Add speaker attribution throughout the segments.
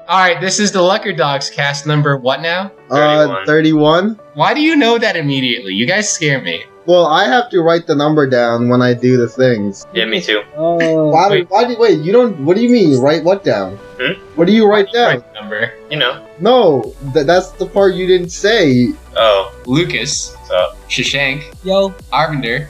Speaker 1: Alright, this is the LuckerDogsCast number what now?
Speaker 2: 31.
Speaker 1: Why do you know that immediately? You guys scare me.
Speaker 2: Well, I have to write the number down when I do the things.
Speaker 3: Yeah, me too.
Speaker 2: Wait, you don't, what do you mean, you write what down? What do you write down?
Speaker 1: Right number.
Speaker 3: You know.
Speaker 2: No, that's the part you didn't say.
Speaker 3: Oh.
Speaker 1: Lucas.
Speaker 3: What's up?
Speaker 1: Shashank.
Speaker 4: Yo.
Speaker 1: Arvinder.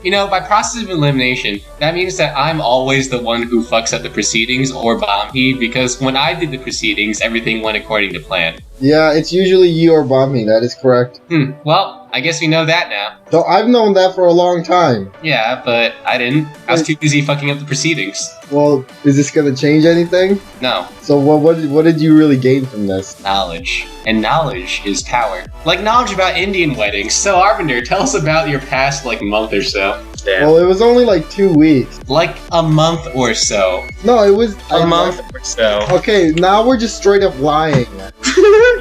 Speaker 1: You know, by process of elimination, that means that I'm always the one who fucks up the proceedings or Bombi, because when I did the proceedings, everything went according to plan.
Speaker 2: Yeah, it's usually you or Bombi, that is correct.
Speaker 1: Well, I guess we know that now.
Speaker 2: So I've known that for a long time.
Speaker 1: Yeah, but I didn't. I was too busy fucking up the proceedings.
Speaker 2: Well, is this gonna change anything?
Speaker 1: No.
Speaker 2: So what did you really gain from this?
Speaker 1: Knowledge. And knowledge is power. Like knowledge about Indian weddings. So Arvinder, tell us about your past, month or so.
Speaker 3: Damn.
Speaker 2: Well, it was only 2 weeks.
Speaker 1: Like a month or so.
Speaker 2: No, it was...
Speaker 1: A month or so.
Speaker 2: Okay, now we're just straight up lying.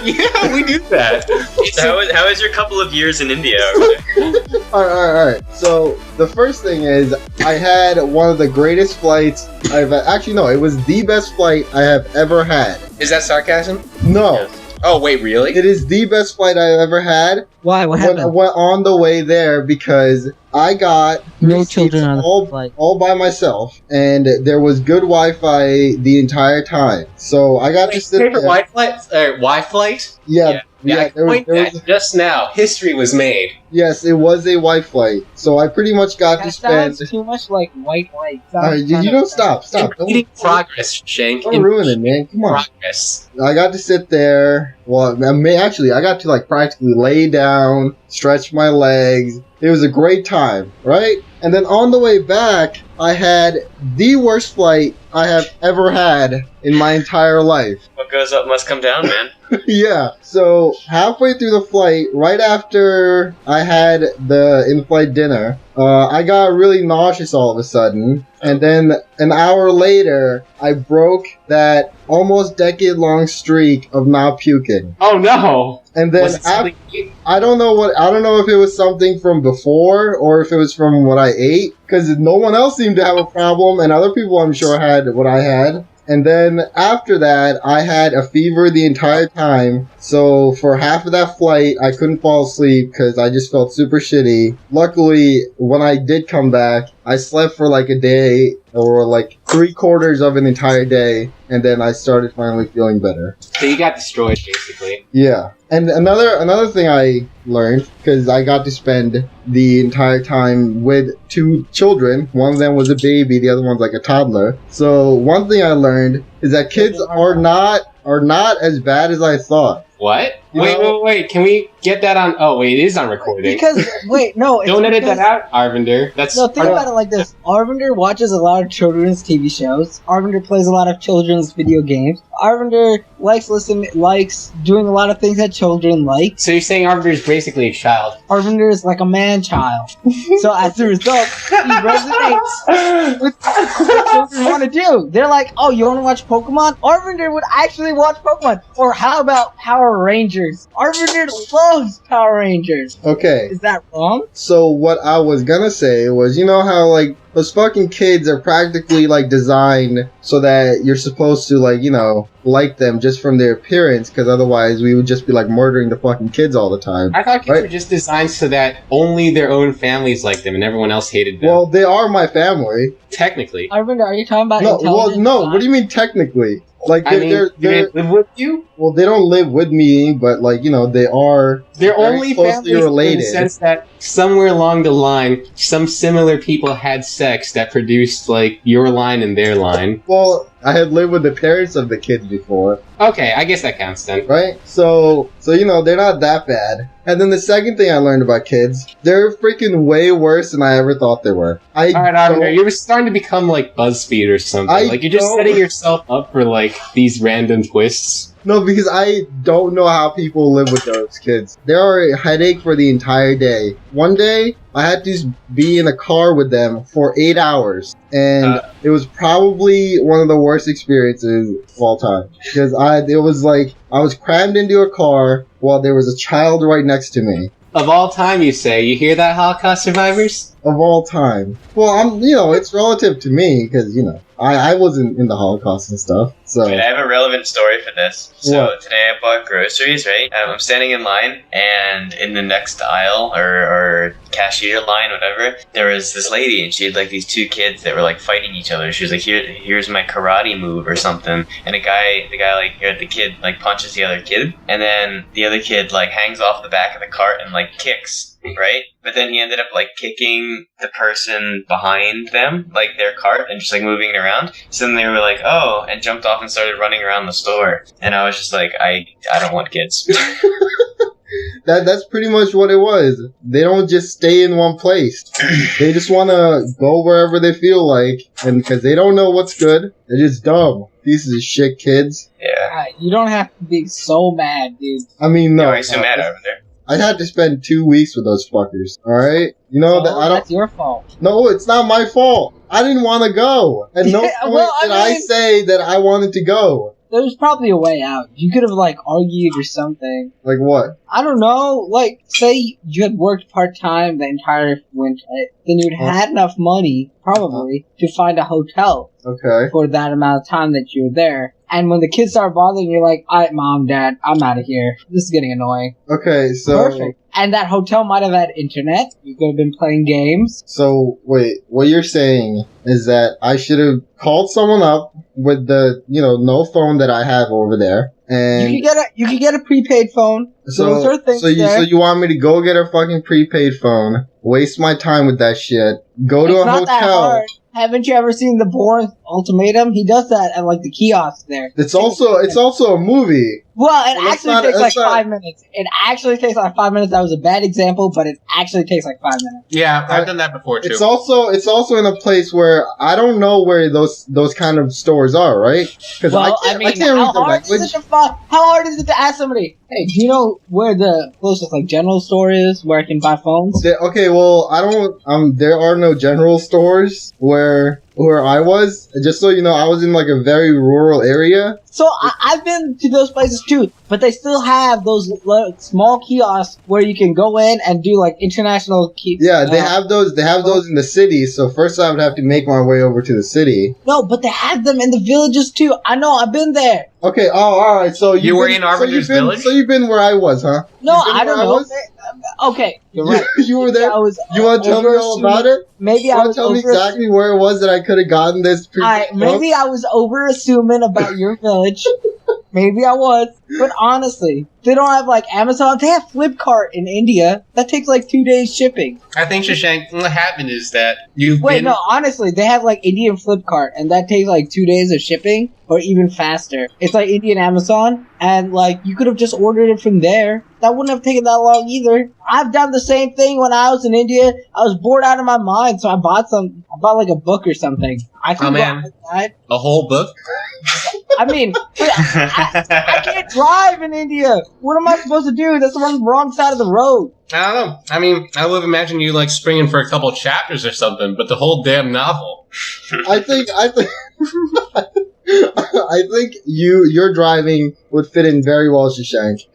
Speaker 1: Yeah, we do that.
Speaker 3: So how is your couple of years in India?
Speaker 2: Alright. So, the first thing is, I had one of the greatest flights I've... Actually, no, it was the best flight I have ever had.
Speaker 1: Is that sarcasm?
Speaker 2: No.
Speaker 3: Yes.
Speaker 1: Oh, wait, really?
Speaker 2: It is the best flight I've ever had.
Speaker 4: Why? What
Speaker 2: When I
Speaker 4: happened?
Speaker 2: went on the way there because I got
Speaker 4: No
Speaker 2: seats
Speaker 4: children on the flight.
Speaker 2: all by myself, and there was good Wi-Fi the entire time. So I got to sit there.
Speaker 1: Y-flight?
Speaker 2: Yeah,
Speaker 1: I
Speaker 2: there
Speaker 1: point
Speaker 2: was
Speaker 1: that just now. History was made.
Speaker 2: yes, it was a Wi-Fi. So I pretty much got to
Speaker 4: That
Speaker 2: spend.
Speaker 4: sounds too much like white.
Speaker 2: Alright, you don't stop.
Speaker 1: Impeding progress, Shank.
Speaker 2: Don't ruin it, man. Come on.
Speaker 1: Progress.
Speaker 2: I got to sit there. Well, I got to practically lay down, stretch my legs. It was a great time, right? And then on the way back, I had the worst flight I have ever had in my entire life.
Speaker 3: What goes up must come down, man.
Speaker 2: Yeah, so halfway through the flight, right after I had the in-flight dinner, I got really nauseous all of a sudden. And then an hour later, I broke that almost decade-long streak of not puking.
Speaker 1: Oh no!
Speaker 2: And then
Speaker 1: Was it something
Speaker 2: I don't know if it was something from before or if it was from what I ate, because no one else seemed to have a problem, and other people I'm sure had what I had. And then after that, I had a fever the entire time. So for half of that flight, I couldn't fall asleep because I just felt super shitty. Luckily, when I did come back, I slept for a day or 3/4 of an entire day. And then I started finally feeling better.
Speaker 1: So you got destroyed, basically.
Speaker 2: Yeah. And another thing I learned, because I got to spend the entire time with 2 children. One of them was a baby, the other one's a toddler. So one thing I learned is that kids are not as bad as I thought.
Speaker 1: What?
Speaker 2: You
Speaker 1: Wait,
Speaker 2: know-
Speaker 1: wait, can we get that on... Oh, wait, it is on recording.
Speaker 4: Because no,
Speaker 1: Don't edit
Speaker 4: because-
Speaker 1: that out, Arvinder. That's...
Speaker 4: No, think about it like this. Arvinder watches a lot of children's TV shows. Arvinder plays a lot of children's video games. Arvinder likes doing a lot of things that children like.
Speaker 1: So you're saying Arvinder is basically a child.
Speaker 4: Arvinder is like a man-child. So as a result, he resonates with what children want to do. They're like, oh, you want to watch Pokemon? Arvinder would actually watch Pokemon. Or how about Power Rangers? Arvinder loves Power Rangers.
Speaker 2: Okay.
Speaker 4: Is that wrong?
Speaker 2: So what I was gonna say was, you know how those fucking kids are practically designed so that you're supposed to like them just from their appearance, because otherwise we would just be murdering the fucking kids all the time.
Speaker 1: I thought kids
Speaker 2: Right.
Speaker 1: were just designed so that only their own families liked them and everyone else hated them.
Speaker 2: Well, they are my family.
Speaker 1: Technically.
Speaker 4: Arvinder, are you talking about
Speaker 2: No,
Speaker 4: intelligence?
Speaker 2: what do you mean technically?
Speaker 1: Do they live with you?
Speaker 2: Well, they don't live with me, but they are.
Speaker 1: They're
Speaker 2: very
Speaker 1: only
Speaker 2: closely
Speaker 1: families in
Speaker 2: related.
Speaker 1: the sense that somewhere along the line, some similar people had sex that produced your line and their line.
Speaker 2: Well, I had lived with the parents of the kids before,
Speaker 1: Okay, I guess that counts then.
Speaker 2: right? So they're not that bad. And then the second thing I learned about kids, they're freaking way worse than I ever thought they were.
Speaker 1: Alright, Arvinder, you're starting to become BuzzFeed or something. You're just setting yourself up for these random twists.
Speaker 2: No, because I don't know how people live with those kids. They are a headache for the entire day. One day, I had to be in a car with them for 8 hours. And it was probably one of the worst experiences of all time. Because I was crammed into a car while there was a child right next to me.
Speaker 1: Of all time, you say. You hear that, Holocaust survivors?
Speaker 2: of all time. Well, it's relative to me because, I wasn't in the Holocaust and stuff, so...
Speaker 3: Wait, I have a relevant story for this. So
Speaker 2: What?
Speaker 3: today I bought groceries, right? I'm standing in line, and in the next aisle, or cashier line, whatever, there was this lady, and she had, like, these two kids that were, like, fighting each other. She was like, here's my karate move, or something. And the kid, like, punches the other kid, and then the other kid, like, hangs off the back of the cart and, like, kicks. Right? But then he ended up, like, kicking the person behind them, like, their cart, and just, like, moving it around. So then they were like, oh, and jumped off and started running around the store. And I was just like, I don't want kids.
Speaker 2: That's pretty much what it was. They don't just stay in one place. They just want to go wherever they feel like, and because they don't know what's good, they're just dumb. Pieces of shit kids.
Speaker 3: Yeah.
Speaker 4: You don't have to be so mad, dude.
Speaker 2: I mean, no.
Speaker 3: Why are you so mad over there?
Speaker 2: I had to spend 2 weeks with those fuckers. All right,
Speaker 4: That's your fault.
Speaker 2: No, it's not my fault. I didn't want to go. At no point did I say that I wanted to go.
Speaker 4: There was probably a way out. You could have, like, argued or something.
Speaker 2: Like what?
Speaker 4: I don't know. Like, say you had worked part-time the entire winter, then you'd had enough money, probably, to find a hotel.
Speaker 2: Okay.
Speaker 4: For that amount of time that you were there. And when the kids start bothering, you're like, alright, Mom, Dad, I'm out of here. This is getting annoying.
Speaker 2: Okay, so...
Speaker 4: Perfect. And that hotel might have had internet. You could have been playing games.
Speaker 2: So, wait, what you're saying is that I should have called someone up with the, no phone that I have over there. And
Speaker 4: you could get a prepaid phone. Those are things
Speaker 2: so you want me to go get a fucking prepaid phone, waste my time with that shit, go to a hotel.
Speaker 4: That hard. Haven't you ever seen The Bourne Ultimatum? He does that at, like, the kiosk there.
Speaker 2: It's also a movie.
Speaker 4: Well, it actually takes like 5 minutes. It actually takes like 5 minutes. That was a bad example, but it actually takes like 5 minutes.
Speaker 1: Yeah, I've done that before too.
Speaker 2: It's also in a place where I don't know where those kind of stores are, right? Because I can't read the language.
Speaker 4: How hard is it to ask somebody, hey, do you know where the closest like general store is where I can buy phones?
Speaker 2: Okay, well, I don't. There are no general stores where I was. Just so you know, I was in like a very rural area.
Speaker 4: So I've been to those places too, but they still have those small kiosks where you can go in and do like international
Speaker 2: Yeah, they have those. They have those in the city. So first, I would have to make my way over to the city.
Speaker 4: No, but they have them in the villages too. I know. I've been there.
Speaker 2: Okay. Oh, all right. So
Speaker 1: you were in Arvinder's village.
Speaker 2: So you've been where I was, huh?
Speaker 4: No, I don't know. Okay, you're right.
Speaker 2: You were there. You want to tell me all about it?
Speaker 4: Maybe I was
Speaker 2: tell me exactly where it was that I could have gotten this.
Speaker 4: Maybe I was over assuming about your village. Maybe I was, but honestly, they don't have like Amazon. They have Flipkart in India. That takes like 2 days shipping.
Speaker 1: I think, Shashank, what happened is that
Speaker 4: honestly, they have like Indian Flipkart, and that takes like 2 days of shipping, or even faster. It's like Indian Amazon, and like you could have just ordered it from there. That wouldn't have taken that long either. I've done the same thing when I was in India. I was bored out of my mind, so I bought like a book or something. A
Speaker 1: whole book?
Speaker 4: I mean, I can't drive in India. What am I supposed to do? That's on the wrong side of the road.
Speaker 1: I don't know. I mean, I would have imagined you like springing for a couple chapters or something, but the whole damn novel.
Speaker 2: I think your driving would fit in very well, Shashank.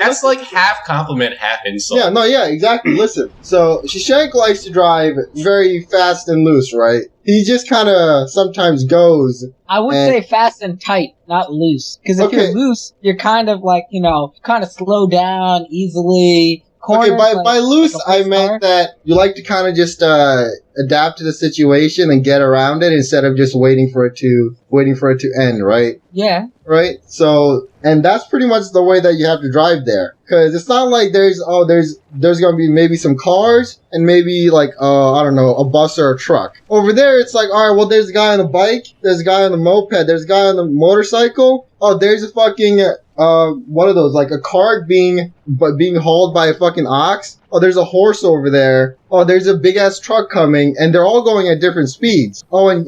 Speaker 1: That's like half compliment, half insult.
Speaker 2: Yeah, exactly. Listen, so Shashank likes to drive very fast and loose, right? He just kind of sometimes goes.
Speaker 4: I would say fast and tight, not loose. Because if you're loose, you're kind of like, kind of slow down easily.
Speaker 2: Okay, by loose, I meant that you like to kind of just adapt to the situation and get around it instead of just waiting for it to end, right?
Speaker 4: Yeah.
Speaker 2: Right? So, and that's pretty much the way that you have to drive there. Because it's not like there's going to be maybe some cars and maybe like, I don't know, a bus or a truck. Over there, it's like, alright, well, there's a guy on a bike, there's a guy on a moped, there's a guy on a motorcycle. Oh, there's a fucking, one of those, like a cart being hauled by a fucking ox. Oh, there's a horse over there. Oh, there's a big ass truck coming, and they're all going at different speeds. Oh, and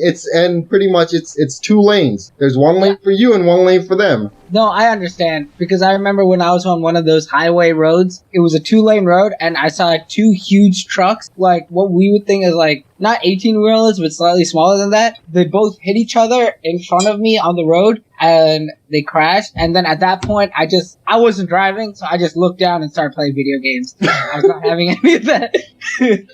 Speaker 2: pretty much it's 2 lanes. There's 1 lane for you and 1 lane for them.
Speaker 4: No, I understand, because I remember when I was on one of those highway roads, it was a 2-lane road, and I saw 2 huge trucks, like what we would think is like, not 18-wheelers, but slightly smaller than that. They both hit each other in front of me on the road, and they crashed. And then at that point, I wasn't driving, so I just looked down and started playing video games. I was not having any of that.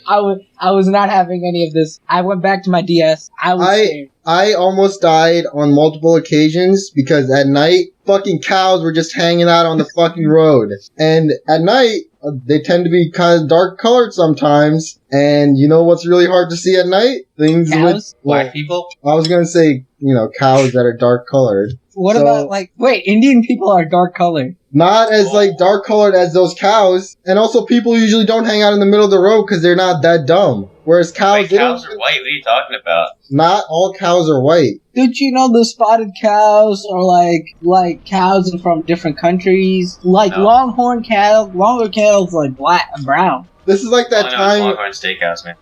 Speaker 4: I was not having any of this. I went back to my DS. I was scared.
Speaker 2: I almost died on multiple occasions because at night, fucking cows were just hanging out on the fucking road. And at night, they tend to be kind of dark colored sometimes. And you know what's really hard to see at night? Things
Speaker 4: Cows?
Speaker 2: with
Speaker 1: Black people?
Speaker 2: I was gonna say, cows that are dark colored.
Speaker 4: What about, wait, Indian people are dark colored.
Speaker 2: Not as, dark colored as those cows. And also, people usually don't hang out in the middle of the road because they're not that dumb. Whereas cows...
Speaker 3: Wait, cows are white? What are you talking about?
Speaker 2: Not all cows are white.
Speaker 4: Did you know the spotted cows are like cows from different countries? Like
Speaker 3: No.
Speaker 4: longhorn cattle is like black and brown.
Speaker 2: This is like that
Speaker 3: All I know is
Speaker 2: time...
Speaker 3: Longhorn Steakhouse, man.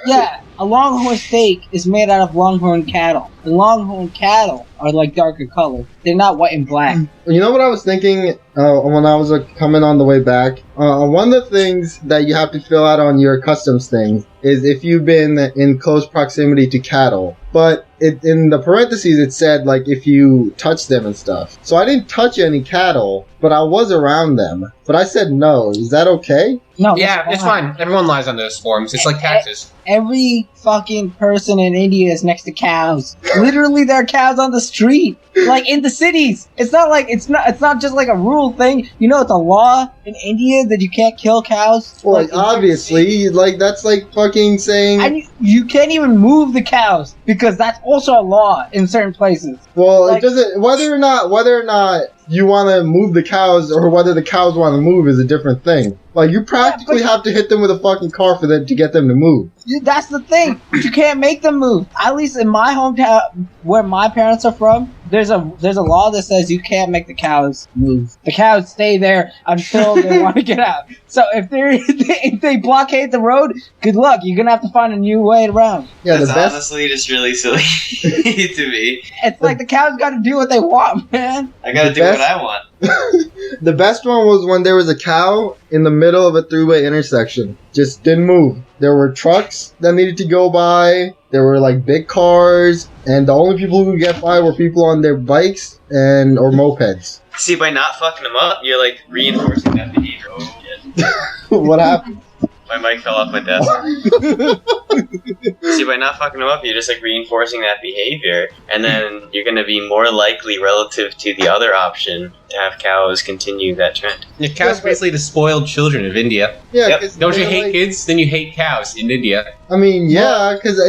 Speaker 4: Yeah, a longhorn steak is made out of longhorn cattle. The longhorn cattle are like darker colored. They're not white and black.
Speaker 2: You know what I was thinking when I was coming on the way back? One of the things that you have to fill out on your customs thing is if you've been in close proximity to cattle. But in the parentheses, it said, if you touch them and stuff. So I didn't touch any cattle, but I was around them. But I said no. Is that okay?
Speaker 4: No,
Speaker 1: Yeah, it's fine. Everyone lies on those forms. It's like taxes.
Speaker 4: Every fucking person in India is next to cows. Literally, there are cows on the street, like in the cities. It's not like it's not just like a rule thing. It's a law in India that you can't kill cows.
Speaker 2: Well, obviously, that's like fucking saying.
Speaker 4: And you can't even move the cows because that's also a law in certain places.
Speaker 2: Well, it doesn't. Whether or not you want to move the cows or whether the cows want to move is a different thing. You practically have to hit them with a fucking car for them to get them to move.
Speaker 4: That's the thing. You can't make them move. At least in my hometown, where my parents are from, there's a law that says you can't make the cows move. The cows stay there until they want to get out. So if they blockade the road, good luck. You're gonna have to find a new way around.
Speaker 2: Yeah,
Speaker 3: That's honestly just really silly to me.
Speaker 4: It's like the cows got to do what they want, man.
Speaker 3: I gotta do what I want.
Speaker 2: The best one was when there was a cow in the middle of a three-way intersection. Just didn't move. There were trucks that needed to go by. There were big cars, and the only people who could get by were people on their bikes or mopeds.
Speaker 3: See, by not fucking them up, you're reinforcing that behavior. Oh shit.
Speaker 2: What happened?
Speaker 3: My mic fell off my desk. See, by not fucking them up, you're just reinforcing that behavior, and then you're gonna be more likely relative to the other option to have cows continue that trend.
Speaker 1: The cows are basically the spoiled children of India.
Speaker 2: Yeah,
Speaker 3: Yep.
Speaker 2: 'cause
Speaker 1: Don't you
Speaker 2: they're
Speaker 1: hate kids? Then you hate cows in India.
Speaker 2: I mean, yeah, because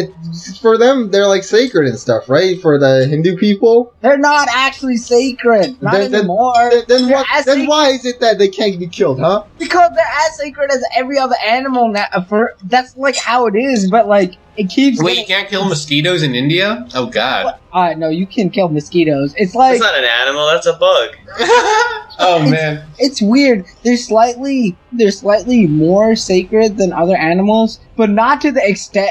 Speaker 2: for them, they're sacred and stuff, right? For the Hindu people.
Speaker 4: They're not actually sacred. Not anymore.
Speaker 2: Then why is it that they can't be killed, huh?
Speaker 4: Because they're as sacred as every other animal now. That's how it is, but it keeps.
Speaker 1: Wait, you can't kill mosquitoes in India? Oh god.
Speaker 4: No, you can kill mosquitoes. It's
Speaker 3: That's not an animal, that's a bug.
Speaker 1: Oh man.
Speaker 4: It's weird. They're slightly more sacred than other animals, but not to the extent.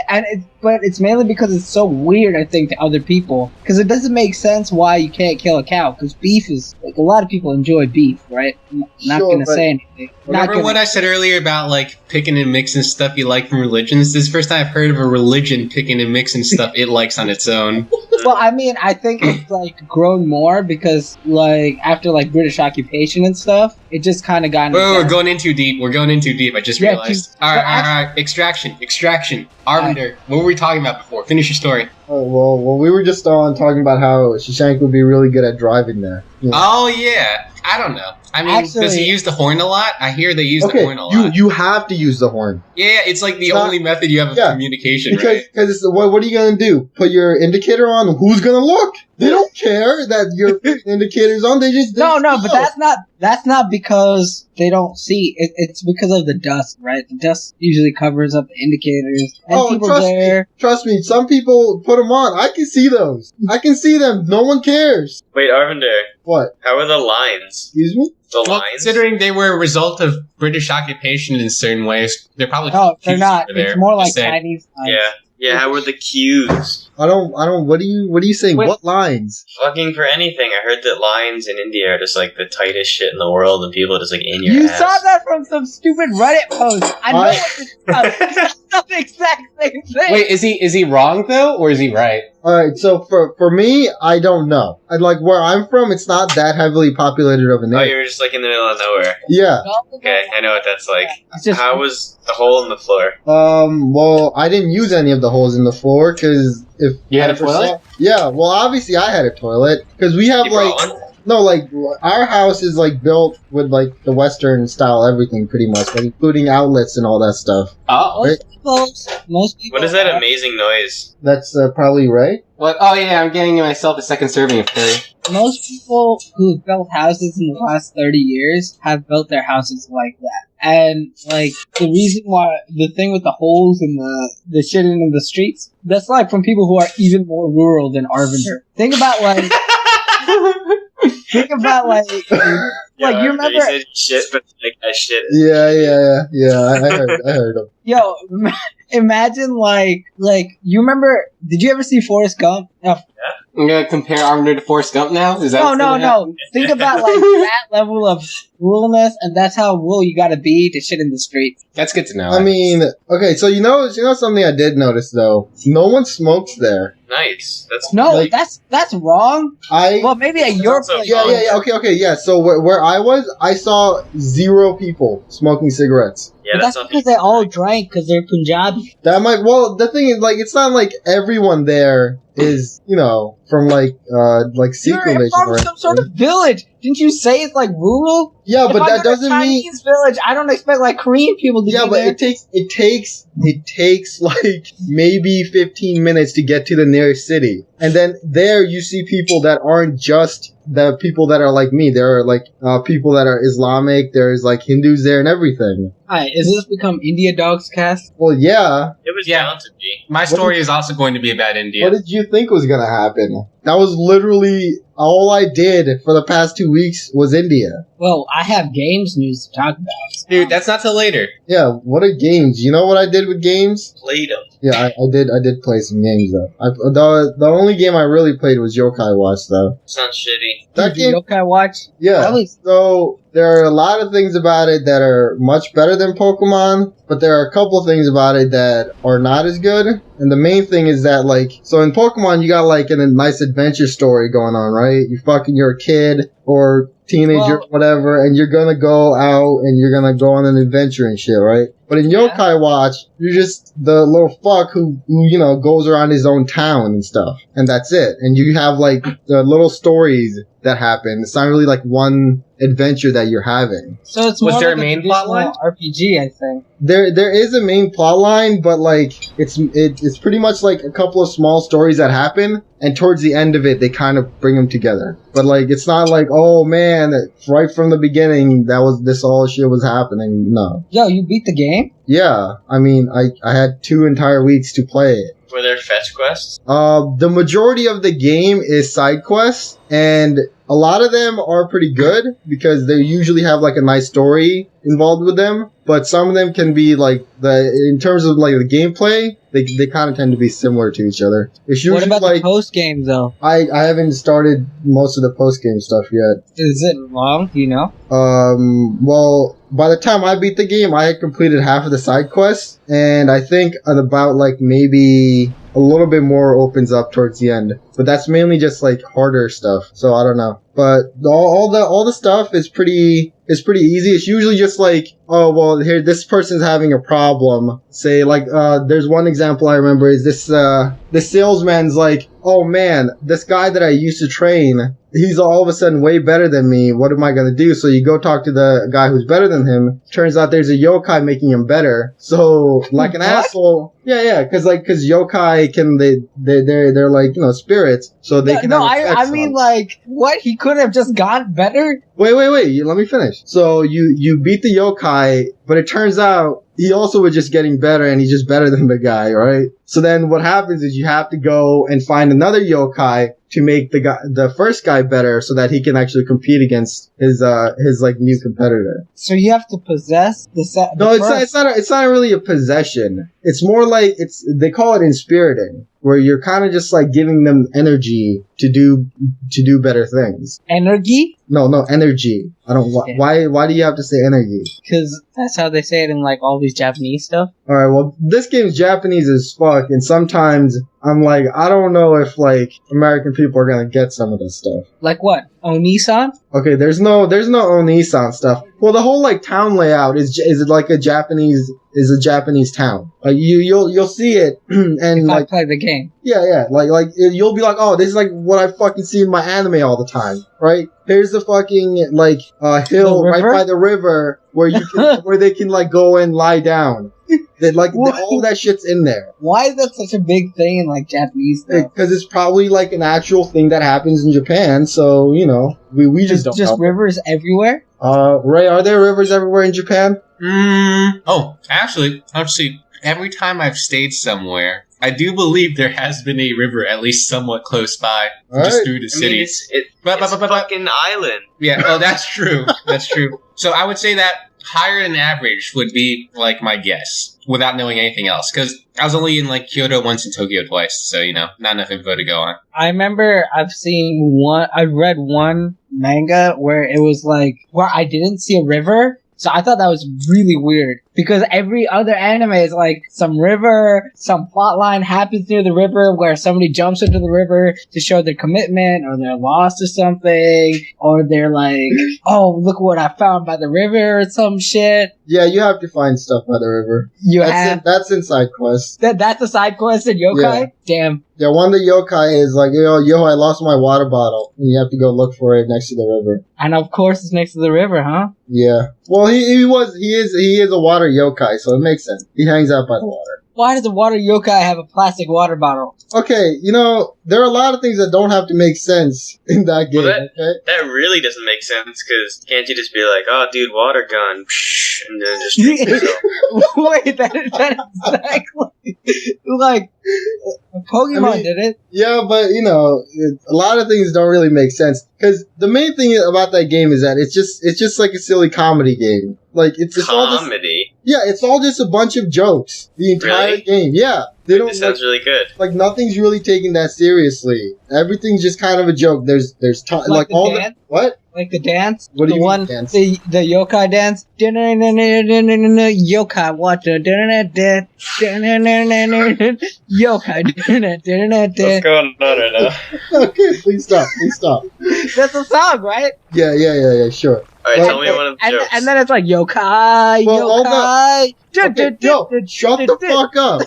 Speaker 4: But it's mainly because it's so weird, I think, to other people. Because it doesn't make sense why you can't kill a cow. Because beef is a lot of people enjoy beef, right? Not
Speaker 2: Sure,
Speaker 4: gonna say anything.
Speaker 1: Remember what I said earlier about picking and mixing stuff you like from religions? This is the first time I've heard of a religion picking and mixing stuff it likes on its own.
Speaker 4: Well, I mean, I think it's grown more because after British occupation and stuff, it just kind of got.
Speaker 1: Whoa, we're going in too deep. I just realized. All right. Extraction. Arvinder, what were we talking about before? Finish your story.
Speaker 2: Oh, well, we were just talking about how Shashank would be really good at driving there. Yeah.
Speaker 1: Oh yeah, I don't know. I mean, does he use the horn a lot? I hear they use the horn a lot.
Speaker 2: You have to use the horn.
Speaker 1: Yeah, it's the only method you have of communication, right?
Speaker 2: Because what are you gonna do? Put your indicator on? Who's gonna look? They don't care that your indicator's on. They just
Speaker 4: no, but that's not because they don't see. It's because of the dust, right? The dust usually covers up the indicators. And
Speaker 2: trust me. Some people put them on. I can see those. I can see them. No one cares.
Speaker 3: Wait, Arvinder.
Speaker 2: What?
Speaker 3: How are the lines?
Speaker 2: Excuse me?
Speaker 3: The
Speaker 1: Well,
Speaker 3: lines?
Speaker 1: considering they were a result of British occupation in certain ways, they're probably
Speaker 4: no, they're not.
Speaker 1: It's
Speaker 4: more like Chinese lines.
Speaker 3: Yeah, how were the cues?
Speaker 2: I don't, what are you saying?
Speaker 4: Wait.
Speaker 2: What lines?
Speaker 3: Fucking for anything. I heard that lines in India are just the tightest shit in the world and people are just in your
Speaker 4: You
Speaker 3: ass.
Speaker 4: saw that from some stupid Reddit post. I know what this is. the exact same thing.
Speaker 1: Wait, is he wrong though, or is he right?
Speaker 2: Alright, so for me, I don't know. Like, where I'm from, it's not that heavily populated of an
Speaker 3: Oh,
Speaker 2: area.
Speaker 3: you're just like in the middle of nowhere.
Speaker 2: Yeah.
Speaker 3: Okay, I know what that's like.
Speaker 4: It's just,
Speaker 3: How was the hole in the floor?
Speaker 2: Well, I didn't use any of the holes in the floor, because if...
Speaker 1: You had a
Speaker 2: ever
Speaker 1: toilet?
Speaker 2: saw- Yeah, well, obviously I had a toilet, because we have,
Speaker 3: You brought one?
Speaker 2: No, like, our house is, like, built with, like, the Western style everything, pretty much, like, including outlets and all that stuff.
Speaker 1: Oh,
Speaker 4: most people.
Speaker 3: What is that amazing noise?
Speaker 2: That's probably right.
Speaker 1: what? Oh yeah, I'm getting myself a second serving of curry.
Speaker 4: Most people who've built houses in the last 30 years have built their houses like that. And, like, the reason why, the thing with the holes and the shit in the streets, that's, like, from people who are even more rural than Arvinder. Think about, like,
Speaker 3: Yeah,
Speaker 4: you remember,
Speaker 3: You said shit, but like I shit.
Speaker 2: Yeah, I heard him.
Speaker 4: yo, imagine, like, you remember, did you ever see Forrest Gump?
Speaker 1: I'm gonna compare Arvinder to Forrest Gump now? Is that what's gonna happen?
Speaker 4: No. Think about, like, that level of ruralness, and that's how rural you gotta be to shit in the streets.
Speaker 1: That's good to know.
Speaker 2: I mean, okay, so you know something I did notice, though? No one smokes there.
Speaker 3: Nice. That's
Speaker 4: No,
Speaker 2: Like-
Speaker 4: that's wrong. Well, maybe at your
Speaker 3: also
Speaker 4: place.
Speaker 2: Yeah, okay, yeah. So where I was, I saw 0 people smoking cigarettes.
Speaker 3: yeah.
Speaker 4: But that's
Speaker 3: not
Speaker 4: because they all drank because they're Punjabi.
Speaker 2: That might, well, the thing is, like, it's not like everyone there is, from, like Sikh
Speaker 4: You're
Speaker 2: religion
Speaker 4: from
Speaker 2: or
Speaker 4: some sort of village. Didn't you say it's like rural?
Speaker 2: Yeah,
Speaker 4: If
Speaker 2: but
Speaker 4: I
Speaker 2: that
Speaker 4: go to a
Speaker 2: doesn't mean...
Speaker 4: Chinese village. I don't expect like Korean people to
Speaker 2: Yeah,
Speaker 4: be
Speaker 2: but
Speaker 4: there.
Speaker 2: it takes like maybe 15 minutes to get to the nearest city. And then there you see people that aren't just the people that are like me. There are like people that are Islamic, there's like Hindus there and everything.
Speaker 4: Alright, is this become India Dogs Cast?
Speaker 2: Well, yeah.
Speaker 3: It was
Speaker 1: Yeah.
Speaker 3: bound to be.
Speaker 1: My story is also going to be about India.
Speaker 2: What did you think was gonna happen? That was literally all I did for the past 2 weeks was India.
Speaker 4: Well, I have games news to talk about.
Speaker 1: Dude, that's not till later.
Speaker 2: Yeah, what are games? You know what I did with games?
Speaker 3: Played them.
Speaker 2: Yeah, I did play some games though. The only game I really played was Yokai Watch though.
Speaker 3: Sounds shitty.
Speaker 2: That
Speaker 4: Dude,
Speaker 2: game,
Speaker 4: Yokai Watch.
Speaker 2: yeah.
Speaker 4: That was-
Speaker 2: So there are a lot of things about it that are much better than Pokemon, but there are a couple things about it that are not as good. And the main thing is that, like, so in Pokemon you got like a nice adventure story going on, right? You're a kid or teenager,
Speaker 4: Well-
Speaker 2: whatever, and you're gonna go out and you're gonna go on an adventure and shit, right? But in Yokai Watch, you're just the little fuck who goes around his own town and stuff. And that's it. And you have like the little stories that happen. It's not really like one adventure that you're having.
Speaker 4: So it's
Speaker 1: Was
Speaker 4: more
Speaker 1: there
Speaker 4: like
Speaker 1: a main
Speaker 4: traditional
Speaker 1: plot line?
Speaker 4: RPG, I think.
Speaker 2: There is a main plot line, but like it's pretty much like a couple of small stories that happen, and towards the end of it, they kind of bring them together. But like it's not like, oh man, right from the beginning this all shit was happening. No.
Speaker 4: Yo, you beat the game?
Speaker 2: Yeah, I mean, I had 2 entire weeks to play it.
Speaker 3: Were there fetch quests?
Speaker 2: The majority of the game is side quests, and a lot of them are pretty good because they usually have like a nice story involved with them. But some of them can be like in terms of like the gameplay, they kind of tend to be similar to each other. It's usually
Speaker 4: What about
Speaker 2: like
Speaker 4: the post game though?
Speaker 2: I haven't started most of the post game stuff yet.
Speaker 4: Is it long? Do you know?
Speaker 2: Well, by the time I beat the game, I had completed half of the side quests, and I think at about like maybe a little bit more opens up towards the end. But that's mainly just like harder stuff, so I don't know. But all the stuff is pretty easy. It's usually just like, oh well, here this person's having a problem. Say like there's one example I remember is this salesman's like, oh man, this guy that I used to train, he's all of a sudden way better than me. What am I gonna do? So you go talk to the guy who's better than him. Turns out there's a yokai making him better. So like an
Speaker 4: What?
Speaker 2: asshole. Yeah, cause yokai they're like, spirits. So they can
Speaker 4: No,
Speaker 2: have effects
Speaker 4: I mean
Speaker 2: on.
Speaker 4: like, what? He could have just gotten better?
Speaker 2: Wait, let me finish. So you beat the yokai, but it turns out he also was just getting better and he's just better than the guy, right? So then what happens is you have to go and find another yokai to make the first guy better so that he can actually compete against his like new competitor.
Speaker 4: So you have to possess the set.
Speaker 2: No, it's not really a possession. It's more like they call it inspiriting, where you're kind of just like giving them energy to do better things.
Speaker 4: Energy?
Speaker 2: No, energy. I don't. Why do you have to say energy?
Speaker 4: Because that's how they say it in like all these Japanese stuff.
Speaker 2: All right. Well, this game's Japanese as fuck, and sometimes I'm like, I don't know if like American people are gonna get some of this stuff.
Speaker 4: Like what? Onisan?
Speaker 2: Okay, there's no Onisan stuff. Well, the whole like town layout is like a Japanese town. Like you'll see it and
Speaker 4: If
Speaker 2: like
Speaker 4: I play the game.
Speaker 2: yeah, like you'll be like, oh, this is like what I fucking see in my anime all the time, right? Here's the fucking like hill right by the river where you can, where they can like go and lie down. All that shit's in there.
Speaker 4: Why is that such a big thing in like Japanese stuff?
Speaker 2: Because it's probably like an actual thing that happens in Japan. So you know, we just don't.
Speaker 4: Just rivers everywhere.
Speaker 2: Ray, are there rivers everywhere in Japan?
Speaker 1: Actually, every time I've stayed somewhere, I do believe there has been a river at least somewhat close by, just through the city.
Speaker 3: It's a fucking island.
Speaker 1: Yeah, oh, that's true. That's true. So I would say that higher than average would be like my guess, without knowing anything else. Because I was only in like Kyoto once and Tokyo twice, so you know, not enough info to go on.
Speaker 4: I remember I've read one manga where it was like where I didn't see a river. So I thought that was really weird because every other anime is like some river, some plot line happens near the river where somebody jumps into the river to show their commitment or they're lost or something, or they're like, oh, look what I found by the river or some shit.
Speaker 2: Yeah, you have to find stuff by the river. That's in side quests.
Speaker 4: That's a side quest in Yokai?
Speaker 2: Yeah.
Speaker 4: Damn.
Speaker 2: Yeah, one of the yokai is like, yo, I lost my water bottle. And you have to go look for it next to the river.
Speaker 4: And of course it's next to the river, huh?
Speaker 2: Yeah. Well, he is a water yokai, so it makes sense. He hangs out by the water.
Speaker 4: Why does a water yokai have a plastic water bottle?
Speaker 2: Okay, you know, there are a lot of things that don't have to make sense in that game,
Speaker 3: That really doesn't make sense, because can't you just be like, oh, dude, water gun, and then just drink yourself?
Speaker 4: Wait, that is exactly like Pokemon did it.
Speaker 2: Yeah, but, you know, a lot of things don't really make sense. Because the main thing about that game is that it's just like a silly comedy game. Like, it's
Speaker 3: comedy?
Speaker 2: It's all just a bunch of jokes. The entire game. Yeah.
Speaker 3: This sounds really good.
Speaker 2: Like, nothing's really taken that seriously. Everything's just kind of a joke. There's like all
Speaker 4: dance?
Speaker 2: What?
Speaker 4: Like the dance?
Speaker 2: What do you mean
Speaker 4: dance? The yokai dance? Yokai Watch. Yokai.
Speaker 3: What's going on right now?
Speaker 2: Okay, please stop.
Speaker 4: That's a song, right?
Speaker 2: Yeah, sure.
Speaker 3: Alright, tell me one of the jokes.
Speaker 4: And then it's like yokai, yokai.
Speaker 2: Shut the fuck up.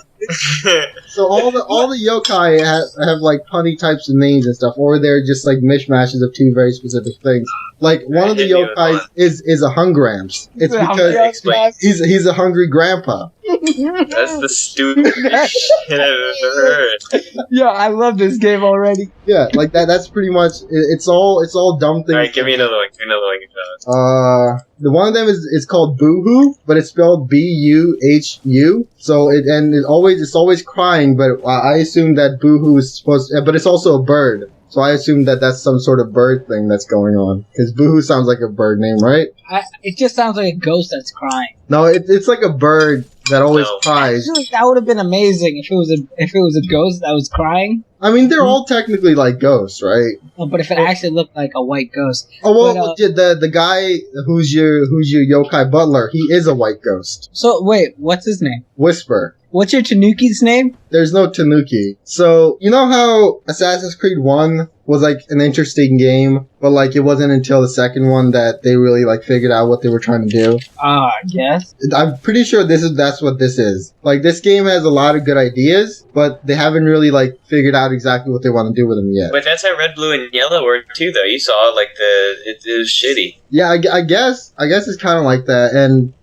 Speaker 2: So all the yokai have like punny types of names and stuff, or they're just like mishmashes of two very specific things. Like one of the yokai is a hungramps. It's because he's a hungry grandpa.
Speaker 3: That's the stupidest shit I've ever heard.
Speaker 4: Yeah, I love this game already.
Speaker 2: Yeah, like that's pretty much it's all dumb things.
Speaker 3: Alright, give me another one.
Speaker 2: The one of them is called Boohoo, but it's spelled Buhu. So it's always crying, but I assume that Boohoo is supposed to, but it's also a bird. So I assume that that's some sort of bird thing that's going on. Because Boohoo sounds like a bird name, right?
Speaker 4: It just sounds like a ghost that's crying.
Speaker 2: No, it's like a bird that always cries.
Speaker 4: I feel like that would have been amazing if it was a ghost that was crying.
Speaker 2: I mean, they're all technically like ghosts, right?
Speaker 4: Oh, but if it actually looked like a white ghost.
Speaker 2: Oh well, the guy who's your yokai butler, he is a white ghost.
Speaker 4: So wait, what's his name?
Speaker 2: Whisper.
Speaker 4: What's your Tanuki's name?
Speaker 2: There's no Tanuki. So, you know how Assassin's Creed 1 was like an interesting game, but like it wasn't until the second one that they really like figured out what they were trying to do?
Speaker 4: I guess.
Speaker 2: I'm pretty sure that's what this is. Like this game has a lot of good ideas, but they haven't really like figured out exactly what they want to do with them yet.
Speaker 3: But that's how Red, Blue, and Yellow were too, though. You saw like it was shitty.
Speaker 2: Yeah, I guess it's kind of like that, and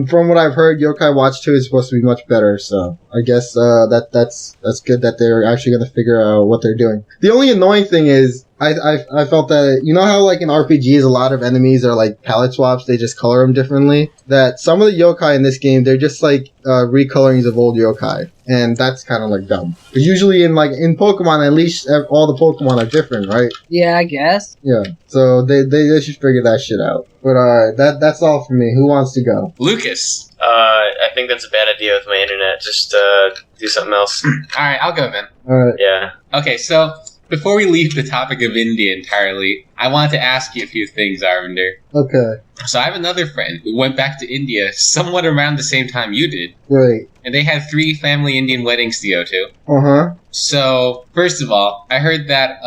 Speaker 2: from what I've heard, Yokai Watch 2 is supposed to be much better, so I guess that's good that they're actually going to figure out what they're doing. The only annoying thing is, I felt that, you know how like in RPGs a lot of enemies are like palette swaps, they just color them differently? That some of the yokai in this game, they're just like recolorings of old yokai. And that's kind of like dumb. Because usually in Pokemon, at least all the Pokemon are different, right?
Speaker 4: Yeah, I guess.
Speaker 2: Yeah, so they should figure that shit out. But that's all for me. Who wants to go?
Speaker 1: Lucas.
Speaker 3: I think that's a bad idea with my internet. Just do something else.
Speaker 1: Alright, I'll go then.
Speaker 2: Alright.
Speaker 3: Yeah.
Speaker 1: Okay, so before we leave the topic of India entirely, I wanted to ask you a few things, Arvinder.
Speaker 2: Okay.
Speaker 1: So I have another friend who went back to India somewhat around the same time you did.
Speaker 2: Right.
Speaker 1: And they had 3 family Indian weddings to go to.
Speaker 2: Uh-huh.
Speaker 1: So, first of all, I heard that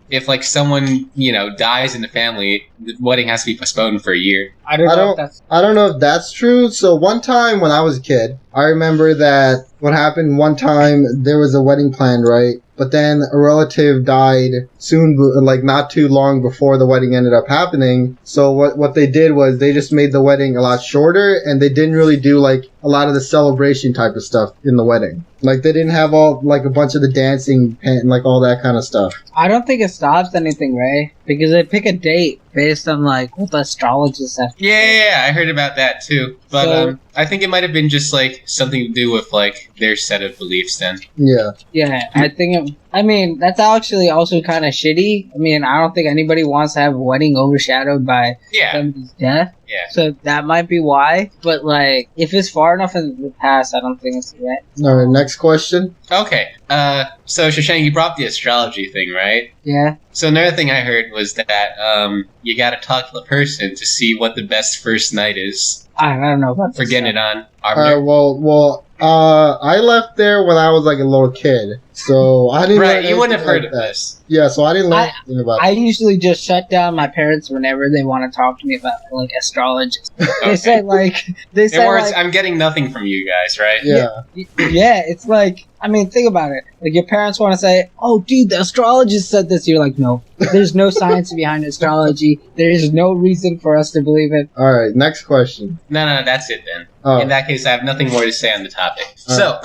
Speaker 1: if like someone, dies in the family, the wedding has to be postponed for a year.
Speaker 4: I don't
Speaker 2: know if that's true. So one time when I was a kid, I remember that what happened one time, there was a wedding planned, right? But then a relative died soon, like not too long before the wedding ended up happening. So what they did was they just made the wedding a lot shorter, and they didn't really do like a lot of the celebration type of stuff in the wedding. Like they didn't have all like a bunch of the dancing and like all that kind of stuff.
Speaker 4: I don't think it stops anything, Ray, because they pick a date based on like what the astrologists have.
Speaker 1: Yeah, I heard about that too. But I think it might have been just like something to do with like their set of beliefs then.
Speaker 2: Yeah.
Speaker 4: Yeah, I mean, that's actually also kind of shitty. I mean, I don't think anybody wants to have a wedding overshadowed by somebody's death.
Speaker 1: Yeah.
Speaker 4: So that might be why. But, like, if it's far enough in the past, I don't think it's right.
Speaker 2: All right, next question.
Speaker 1: Okay. So, Shashank, you brought up the astrology thing, right?
Speaker 4: Yeah.
Speaker 1: So another thing I heard was that you gotta talk to the person to see what the best first night is.
Speaker 4: I don't know about that.
Speaker 1: For getting it on.
Speaker 2: I left there when I was like a little kid, so I didn't.
Speaker 1: Right, you wouldn't have heard of this.
Speaker 2: Yeah, so I didn't learn anything about it.
Speaker 4: I usually just shut down my parents whenever they want to talk to me about like astrologists.
Speaker 1: Okay.
Speaker 4: They say
Speaker 1: I'm getting nothing from you guys, right?
Speaker 2: Yeah.
Speaker 4: Yeah, it's like, I mean, think about it. Like your parents want to say, "Oh, dude, the astrologist said this." You're like, "No, there's no science behind astrology. There is no reason for us to believe it."
Speaker 2: All right, next question.
Speaker 1: No, that's it then.
Speaker 2: Oh.
Speaker 1: In that case, I have nothing more to say on the topic. So,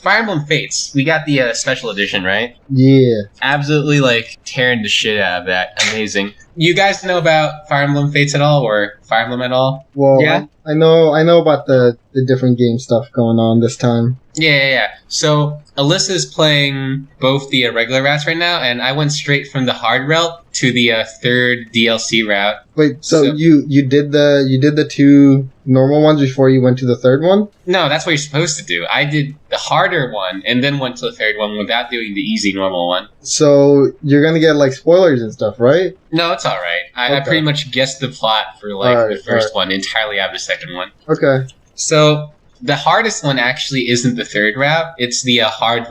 Speaker 1: Fire Emblem Fates, we got the special edition, right?
Speaker 2: Yeah.
Speaker 1: Absolutely, like, tearing the shit out of that. Amazing. You guys know about Fire Emblem Fates at all, or Fire Emblem at all?
Speaker 2: Well,
Speaker 4: yeah.
Speaker 2: I know about the different game stuff going on this time.
Speaker 1: Yeah. So, Alyssa's playing both the regular routes right now, and I went straight from the hard route to the third DLC route.
Speaker 2: Wait, so you did the 2 normal ones before you went to the third one?
Speaker 1: No, that's what you're supposed to do. I did the harder one and then went to the third one without doing the easy normal one.
Speaker 2: So you're gonna get like spoilers and stuff, right?
Speaker 1: No, it's all right. I pretty much guessed the plot for like the first one entirely out of the second one.
Speaker 2: Okay.
Speaker 1: So the hardest one actually isn't the third route. It's the hard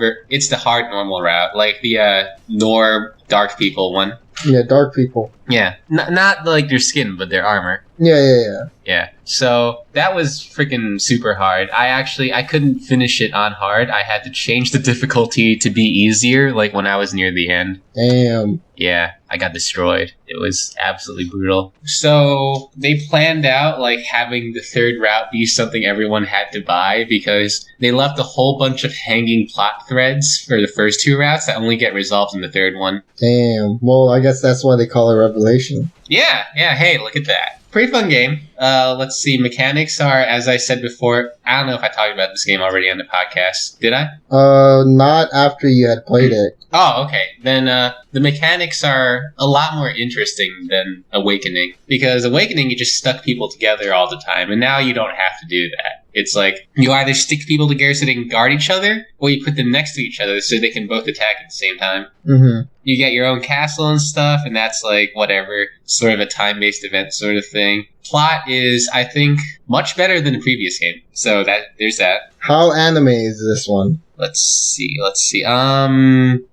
Speaker 1: normal route, like the Nor Dark People one.
Speaker 2: Yeah, dark people.
Speaker 1: Yeah, not like their skin, but their armor.
Speaker 2: Yeah.
Speaker 1: So that was freaking super hard. I couldn't finish it on hard. I had to change the difficulty to be easier, like when I was near the end.
Speaker 2: Damn.
Speaker 1: Yeah, I got destroyed. It was absolutely brutal. So they planned out like having the third route be something everyone had to buy because they left a whole bunch of hanging plot threads for the first 2 routes that only get resolved in the third one.
Speaker 2: Damn. Well, I guess that's why they call it Revelation.
Speaker 1: Yeah. Hey, look at that. Pretty fun game. Let's see. Mechanics are, as I said before, I don't know if I talked about this game already on the podcast. Did I?
Speaker 2: Not after you had played it.
Speaker 1: Oh, okay. Then the mechanics are a lot more interesting than Awakening. Because Awakening, you just stuck people together all the time. And now you don't have to do that. It's like, you either stick people together so they can guard each other, or you put them next to each other so they can both attack at the same time.
Speaker 2: Mm-hmm.
Speaker 1: You get your own castle and stuff, and that's like, whatever, sort of a time-based event sort of thing. Plot is, I think, much better than the previous game. So there's that.
Speaker 2: How anime is this one?
Speaker 1: Let's see.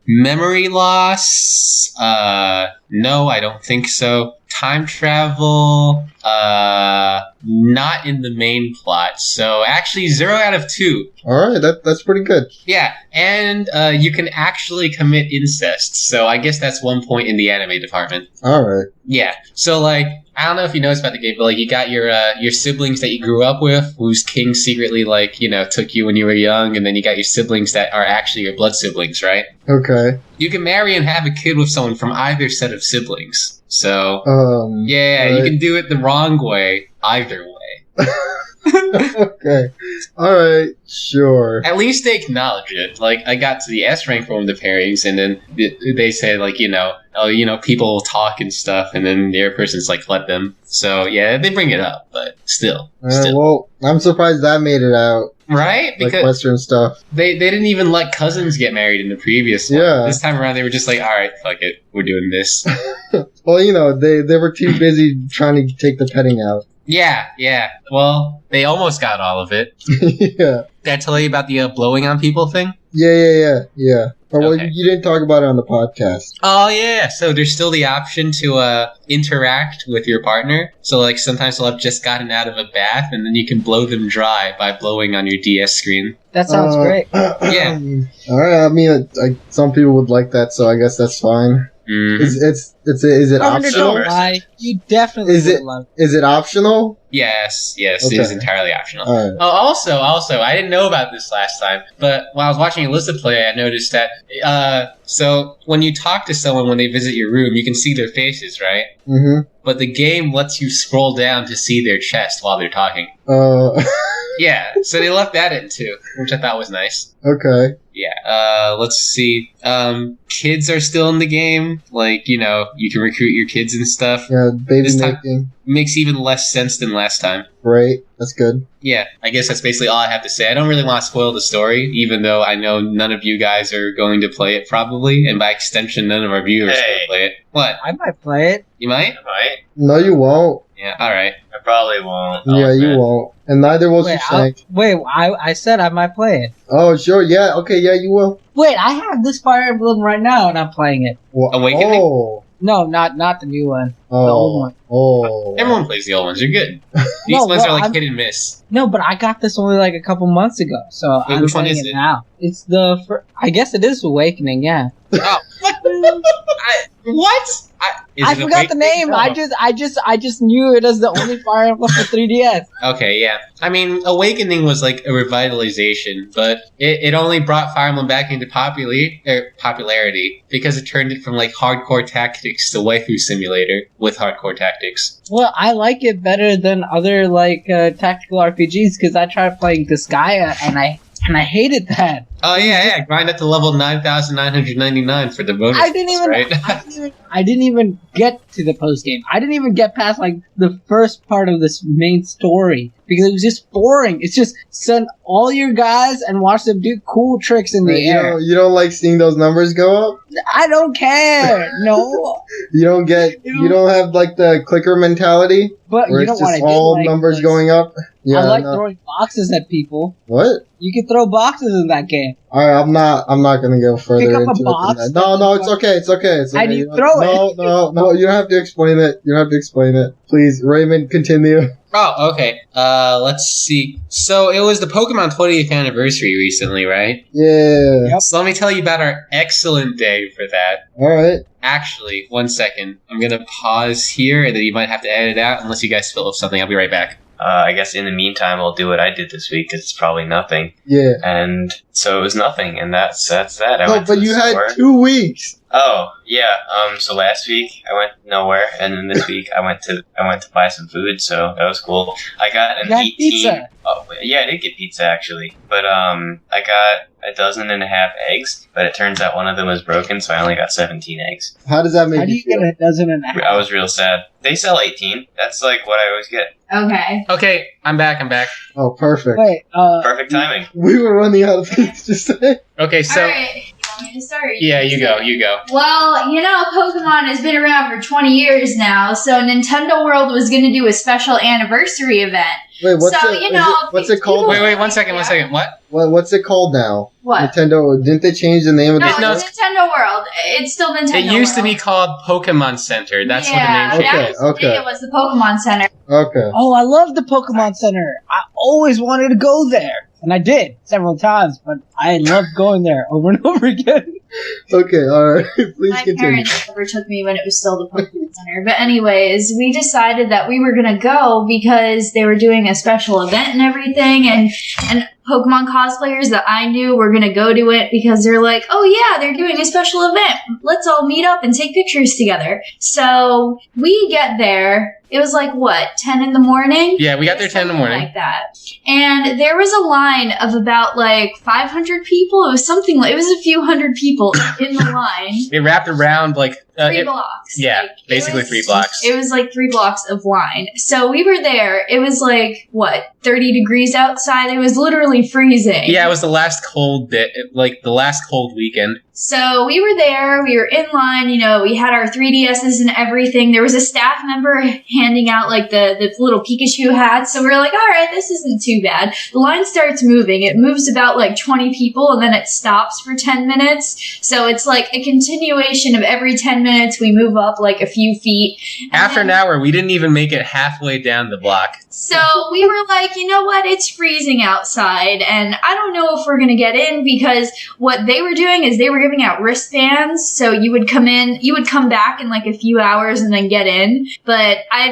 Speaker 1: Memory loss? No, I don't think so. Time travel? Not in the main plot. So actually 0 out of 2.
Speaker 2: Alright, that's pretty good.
Speaker 1: Yeah, and you can actually commit incest. So I guess that's 1 point in the anime department.
Speaker 2: Alright.
Speaker 1: Yeah, so like, I don't know if you know about the game, but like you got your siblings that you grew up with, whose king secretly like, took you when you were young, and then you got your siblings that are actually your blood siblings, right?
Speaker 2: Okay.
Speaker 1: You can marry and have a kid with someone from either set of siblings. So, yeah,
Speaker 2: right.
Speaker 1: You can do it the wrong way, either way.
Speaker 2: Okay. Alright, sure.
Speaker 1: At least they acknowledge it. Like, I got to the S rank for one of the pairings, and then they say, like, people talk and stuff, and then the other person's like, let them. So, yeah, they bring it up, but still.
Speaker 2: Well, I'm surprised that made it out.
Speaker 1: Right?
Speaker 2: like
Speaker 1: Because
Speaker 2: Western stuff.
Speaker 1: they didn't even let cousins get married in the previous one.
Speaker 2: Yeah.
Speaker 1: This time around, they were just like, all right, fuck it. We're doing this.
Speaker 2: Well, they were too busy trying to take the petting out.
Speaker 1: Yeah. Well, they almost got all of it.
Speaker 2: Yeah.
Speaker 1: Did I tell you about the blowing on people thing?
Speaker 2: Yeah. Oh, well,
Speaker 1: Okay.
Speaker 2: you didn't talk about it on the podcast.
Speaker 1: Oh, yeah. So there's still the option to interact with your partner. So, like, sometimes they'll have just gotten out of a bath, and then you can blow them dry by blowing on your DS screen.
Speaker 4: That sounds great.
Speaker 1: Yeah.
Speaker 2: All right. I mean, some people would like that, so I guess that's fine.
Speaker 1: Mhm.
Speaker 2: Is it
Speaker 4: Arvinder,
Speaker 2: optional?
Speaker 4: don't lie. You definitely
Speaker 2: Is it-
Speaker 4: would love
Speaker 2: Is it optional?
Speaker 1: Yes, it
Speaker 2: Okay.
Speaker 1: is entirely optional.
Speaker 2: All right.
Speaker 1: Oh, also, I didn't know about this last time, but while I was watching Alyssa play, I noticed that, so when you talk to someone when they visit your room, you can see their faces, right?
Speaker 2: Mm-hmm.
Speaker 1: But the game lets you scroll down to see their chest while they're talking. Yeah, so they left that in too, which I thought was nice.
Speaker 2: Okay.
Speaker 1: Yeah, let's see. Kids are still in the game. Like, you can recruit your kids and stuff.
Speaker 2: Yeah, baby
Speaker 1: This time-
Speaker 2: making.
Speaker 1: Makes even less sense than last time.
Speaker 2: Great. That's good.
Speaker 1: Yeah, I guess that's basically all I have to say. I don't really want to spoil the story, even though I know none of you guys are going to play it probably, and by extension, none of our viewers will play it. What?
Speaker 4: I might play it.
Speaker 1: You might?
Speaker 3: I might.
Speaker 2: No, you won't.
Speaker 1: Yeah, alright.
Speaker 3: I probably won't.
Speaker 2: Yeah, you won't. And neither will Shashank.
Speaker 4: I said I might play it.
Speaker 2: Oh, sure. Yeah. Okay. Yeah, you will.
Speaker 4: Wait, I have this Fire Emblem right now, and I'm playing it.
Speaker 1: Awakening?
Speaker 2: Oh.
Speaker 4: No, not the new one.
Speaker 2: Oh.
Speaker 4: The old one.
Speaker 2: Oh.
Speaker 1: Everyone plays the old ones. They're good. These
Speaker 4: No,
Speaker 1: ones
Speaker 4: well,
Speaker 1: are like
Speaker 4: I'm-
Speaker 1: hit and miss.
Speaker 4: No, but I got this only like a couple months ago, so
Speaker 1: Wait,
Speaker 4: I'm
Speaker 1: which one
Speaker 4: playing
Speaker 1: is
Speaker 4: it
Speaker 1: it?
Speaker 4: now. It's I guess it is Awakening, yeah.
Speaker 1: Oh, what?
Speaker 4: I forgot the name.
Speaker 1: No.
Speaker 4: I just knew it as the only Fire Emblem for 3DS.
Speaker 1: Okay, yeah. I mean, Awakening was like a revitalization, but it only brought Fire Emblem back into popularity because it turned it from like hardcore tactics to waifu simulator with hardcore tactics.
Speaker 4: Well, I like it better than other like tactical RPGs because I tried playing Disgaea and I hated that.
Speaker 1: Oh yeah, grind up to level 9,999 for the bonus.
Speaker 4: I didn't even.
Speaker 1: right?
Speaker 4: I didn't even get to the post game. I didn't even get past like the first part of this main story because it was just boring. It's just send all your guys and watch them do cool tricks in the air.
Speaker 2: You don't like seeing those numbers go up?
Speaker 4: I don't care. No.
Speaker 2: You don't have like the clicker mentality
Speaker 4: But
Speaker 2: where
Speaker 4: you know
Speaker 2: it's
Speaker 4: what I
Speaker 2: just
Speaker 4: did
Speaker 2: all
Speaker 4: like
Speaker 2: numbers
Speaker 4: was-
Speaker 2: going up? Yeah.
Speaker 4: I like
Speaker 2: no.
Speaker 4: throwing boxes at people.
Speaker 2: What?
Speaker 4: You can throw boxes in that game.
Speaker 2: Alright, I'm not gonna go further
Speaker 4: Pick up a
Speaker 2: into it
Speaker 4: box
Speaker 2: than that. No, it's okay. It's okay.
Speaker 4: How do you throw it?
Speaker 2: No, you don't have to explain it. You don't have to explain it. Please, Raymond, continue.
Speaker 1: Oh, okay. Let's see. So it was the Pokemon 20th anniversary recently, right?
Speaker 2: Yeah.
Speaker 4: Yep.
Speaker 1: So let me tell you about our excellent day for that.
Speaker 2: Alright.
Speaker 1: Actually, 1 second. I'm gonna pause here, and then you might have to edit it out unless you guys fill up something. I'll be right back.
Speaker 3: I guess in the meantime, I'll do what I did this week. 'Cause it's probably nothing.
Speaker 2: Yeah.
Speaker 3: And so it was nothing, and that's that. I
Speaker 2: No,
Speaker 3: went to
Speaker 2: but
Speaker 3: the
Speaker 2: you
Speaker 3: store.
Speaker 2: had 2 weeks.
Speaker 3: Oh yeah. So last week I went nowhere, and then this week I went to buy some food. So that was cool. I got an
Speaker 4: You had
Speaker 3: 18.
Speaker 4: pizza.
Speaker 3: Oh yeah, I did get pizza actually. But I got a dozen and a half eggs. But it turns out one of them was broken, so I only got 17 eggs.
Speaker 2: How does that make
Speaker 4: How do
Speaker 2: you
Speaker 4: you
Speaker 2: feel?
Speaker 4: get a dozen and a half?
Speaker 3: I was real sad. They sell 18. That's like what I always get.
Speaker 5: Okay.
Speaker 1: Okay, I'm back.
Speaker 2: Oh, perfect.
Speaker 4: Wait,
Speaker 3: Perfect timing.
Speaker 2: We were running out of things to say.
Speaker 1: Okay, so
Speaker 5: Alright. You want me to start?
Speaker 1: yeah, you go.
Speaker 5: Well, Pokemon has been around for 20 years now, so Nintendo World was going to do a special anniversary event.
Speaker 2: Wait, what's
Speaker 5: So,
Speaker 2: what's it called?
Speaker 1: Wait, 1 second. What?
Speaker 2: What's it called now?
Speaker 5: What?
Speaker 2: Nintendo. Didn't they change the name of
Speaker 5: No,
Speaker 2: the
Speaker 1: No,
Speaker 5: it's Nintendo World. It's still Nintendo
Speaker 1: It used to be
Speaker 5: World.
Speaker 1: called Pokemon Center. That's
Speaker 5: yeah,
Speaker 1: what the name
Speaker 2: Okay,
Speaker 5: back
Speaker 1: change is.
Speaker 5: in the day, it was the Pokemon Center.
Speaker 2: Okay.
Speaker 4: oh, I love the Pokemon Center. I always wanted to go there. And I did several times, but I loved going there over and over again.
Speaker 2: Okay, alright. Please
Speaker 5: My
Speaker 2: continue.
Speaker 5: parents never took me when it was still the Pokemon Center. But anyways, we decided that we were going to go because they were doing a special event and everything. And Pokemon cosplayers that I knew were going to go to it because they're like, oh yeah, they're doing a special event. Let's all meet up and take pictures together. So we get there. It was like, what, 10 in the morning?
Speaker 1: Yeah, we got there 10 in the morning.
Speaker 5: Like that. And there was a line of about like 500 people. It was a few hundred people in the line.
Speaker 1: It wrapped around like
Speaker 5: 3 blocks.
Speaker 1: Yeah,
Speaker 5: Like,
Speaker 1: basically 3 blocks.
Speaker 5: It was like 3 blocks of line. So we were there. It was like, 30 degrees outside? It was literally freezing.
Speaker 1: Yeah, it was the last cold day, like the last cold weekend.
Speaker 5: So we were there, we were in line, we had our 3DSs and everything. There was a staff member handing out like the little Pikachu hats. So we were like, all right, this isn't too bad. The line starts moving. It moves about like 20 people and then it stops for 10 minutes. So it's like a continuation of every 10 minutes we move up like a few feet.
Speaker 1: After an hour, we didn't even make it halfway down the block.
Speaker 5: So we were like, you know what? It's freezing outside and I don't know if we're going to get in because what they were doing is they were giving out wristbands. So you would come back in like a few hours and then get in. But I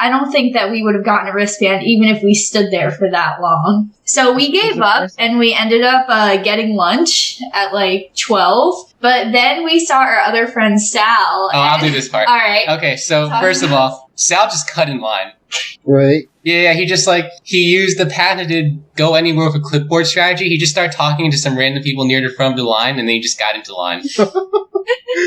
Speaker 5: don't think that we would have gotten a wristband even if we stood there for that long. So we gave up and we ended up getting lunch at like 12. But then we saw our other friend Sal.
Speaker 1: Oh, I'll do this part.
Speaker 5: All right.
Speaker 1: Okay, so first of all, Sal just cut in line.
Speaker 2: Right.
Speaker 1: Yeah, he used the patented go anywhere with a clipboard strategy. He just started talking to some random people near the front of the line, and then he just got into line.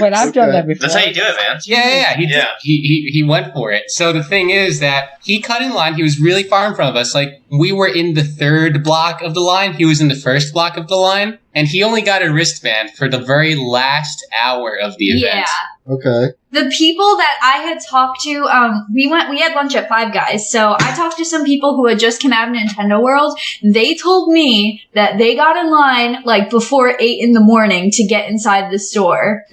Speaker 4: Wait, I've done that before.
Speaker 3: That's how you do it, man.
Speaker 1: Yeah. He went for it. So the thing is that he cut in line. He was really far in front of us. Like, we were in the 3rd block of the line. He was in the 1st block of the line. And he only got a wristband for the very last hour of the event.
Speaker 5: Yeah.
Speaker 2: Okay.
Speaker 5: The people that I had talked to, we had lunch at Five Guys, so I talked to some people who had just come out of Nintendo World. They told me that they got in line, like, before 8 in the morning to get inside the store.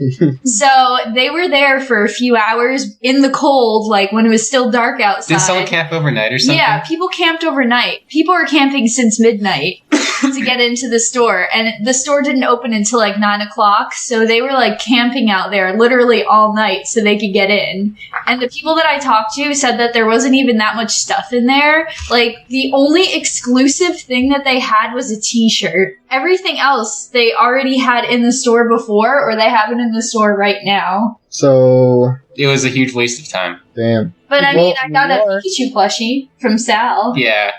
Speaker 5: So they were there for a few hours in the cold, like, when it was still dark outside.
Speaker 1: Did someone camp overnight or something?
Speaker 5: Yeah, people camped overnight. People were camping since midnight to get into the store, and the store didn't open until, like, 9 o'clock, so they were, like, camping out there literally all night so they could get in. And the people that I talked to said that there wasn't even that much stuff in there. Like, the only exclusive thing that they had was a t-shirt. Everything else they already had in the store before, or they have it in the store right now.
Speaker 2: So...
Speaker 1: It was a huge waste of time.
Speaker 2: Damn.
Speaker 5: But I mean, I got a Pikachu plushie from Sal.
Speaker 1: Yeah.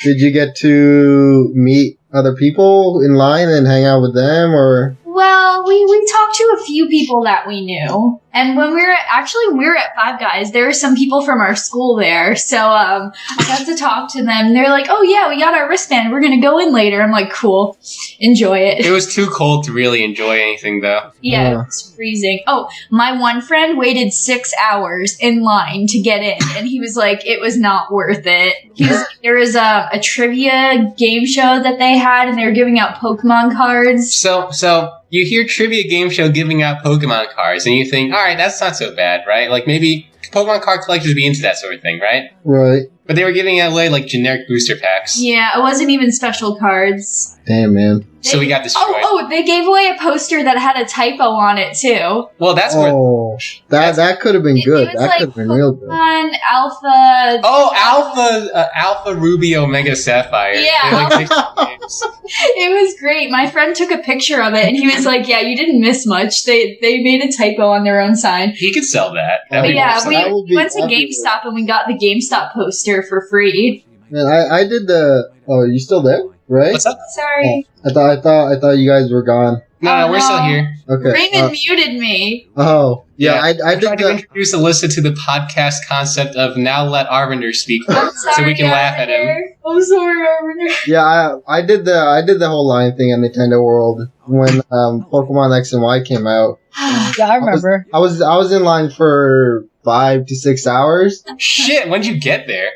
Speaker 2: Did you get to meet other people in line and hang out with them, or...?
Speaker 5: Well, we talked to a few people that we knew. And when we were at Five Guys, there were some people from our school there. So, I got to talk to them. They're like, oh yeah, we got our wristband. We're gonna go in later. I'm like, cool. Enjoy it.
Speaker 1: It was too cold to really enjoy anything, though.
Speaker 5: Yeah, it was freezing. Oh, my one friend waited 6 hours in line to get in. And he was like, it was not worth it. There was a trivia game show that they had, and they were giving out Pokemon cards.
Speaker 1: So you hear trivia game show giving out Pokemon cards, and you think, all right, that's not so bad, right? Like, maybe Pokemon card collectors would be into that sort of thing, right?
Speaker 2: Right.
Speaker 1: But they were giving away, like, generic booster packs.
Speaker 5: Yeah, it wasn't even special cards.
Speaker 2: Damn, man.
Speaker 1: So we got destroyed.
Speaker 5: Oh, they gave away a poster that had a typo on it, too.
Speaker 1: Well, that's where...
Speaker 2: Oh, that could have been good. That could have been real good.
Speaker 5: Pokemon Alpha...
Speaker 1: Oh, Alpha Ruby Omega Sapphire.
Speaker 5: Yeah.
Speaker 1: Like 16 games.
Speaker 5: It was great. My friend took a picture of it, and he was like, yeah, you didn't miss much. They made a typo on their own sign.
Speaker 1: He could sell that.
Speaker 5: But yeah, we went to
Speaker 2: everywhere.
Speaker 5: GameStop, and we got the GameStop poster for free.
Speaker 2: Man, I did the... Oh, are you still there? Right?
Speaker 1: What's up?
Speaker 5: Sorry.
Speaker 2: Oh, I thought you guys were gone.
Speaker 1: No,
Speaker 5: Oh,
Speaker 1: we're
Speaker 5: no.
Speaker 1: still here.
Speaker 2: Okay.
Speaker 5: Raymond muted me.
Speaker 2: Oh, yeah. I
Speaker 1: I
Speaker 2: did
Speaker 1: tried to
Speaker 2: the...
Speaker 1: introduce Alyssa to the podcast concept of now let Arvinder speak
Speaker 5: I'm
Speaker 1: first,
Speaker 5: sorry,
Speaker 1: so we can laugh at him.
Speaker 5: Arvinder. I'm sorry, Arvinder.
Speaker 2: Yeah, I did the whole line thing at Nintendo World when Pokemon X and Y came out.
Speaker 4: Yeah, I remember.
Speaker 2: I was in line for 5 to 6 hours.
Speaker 1: Shit, when'd you get there?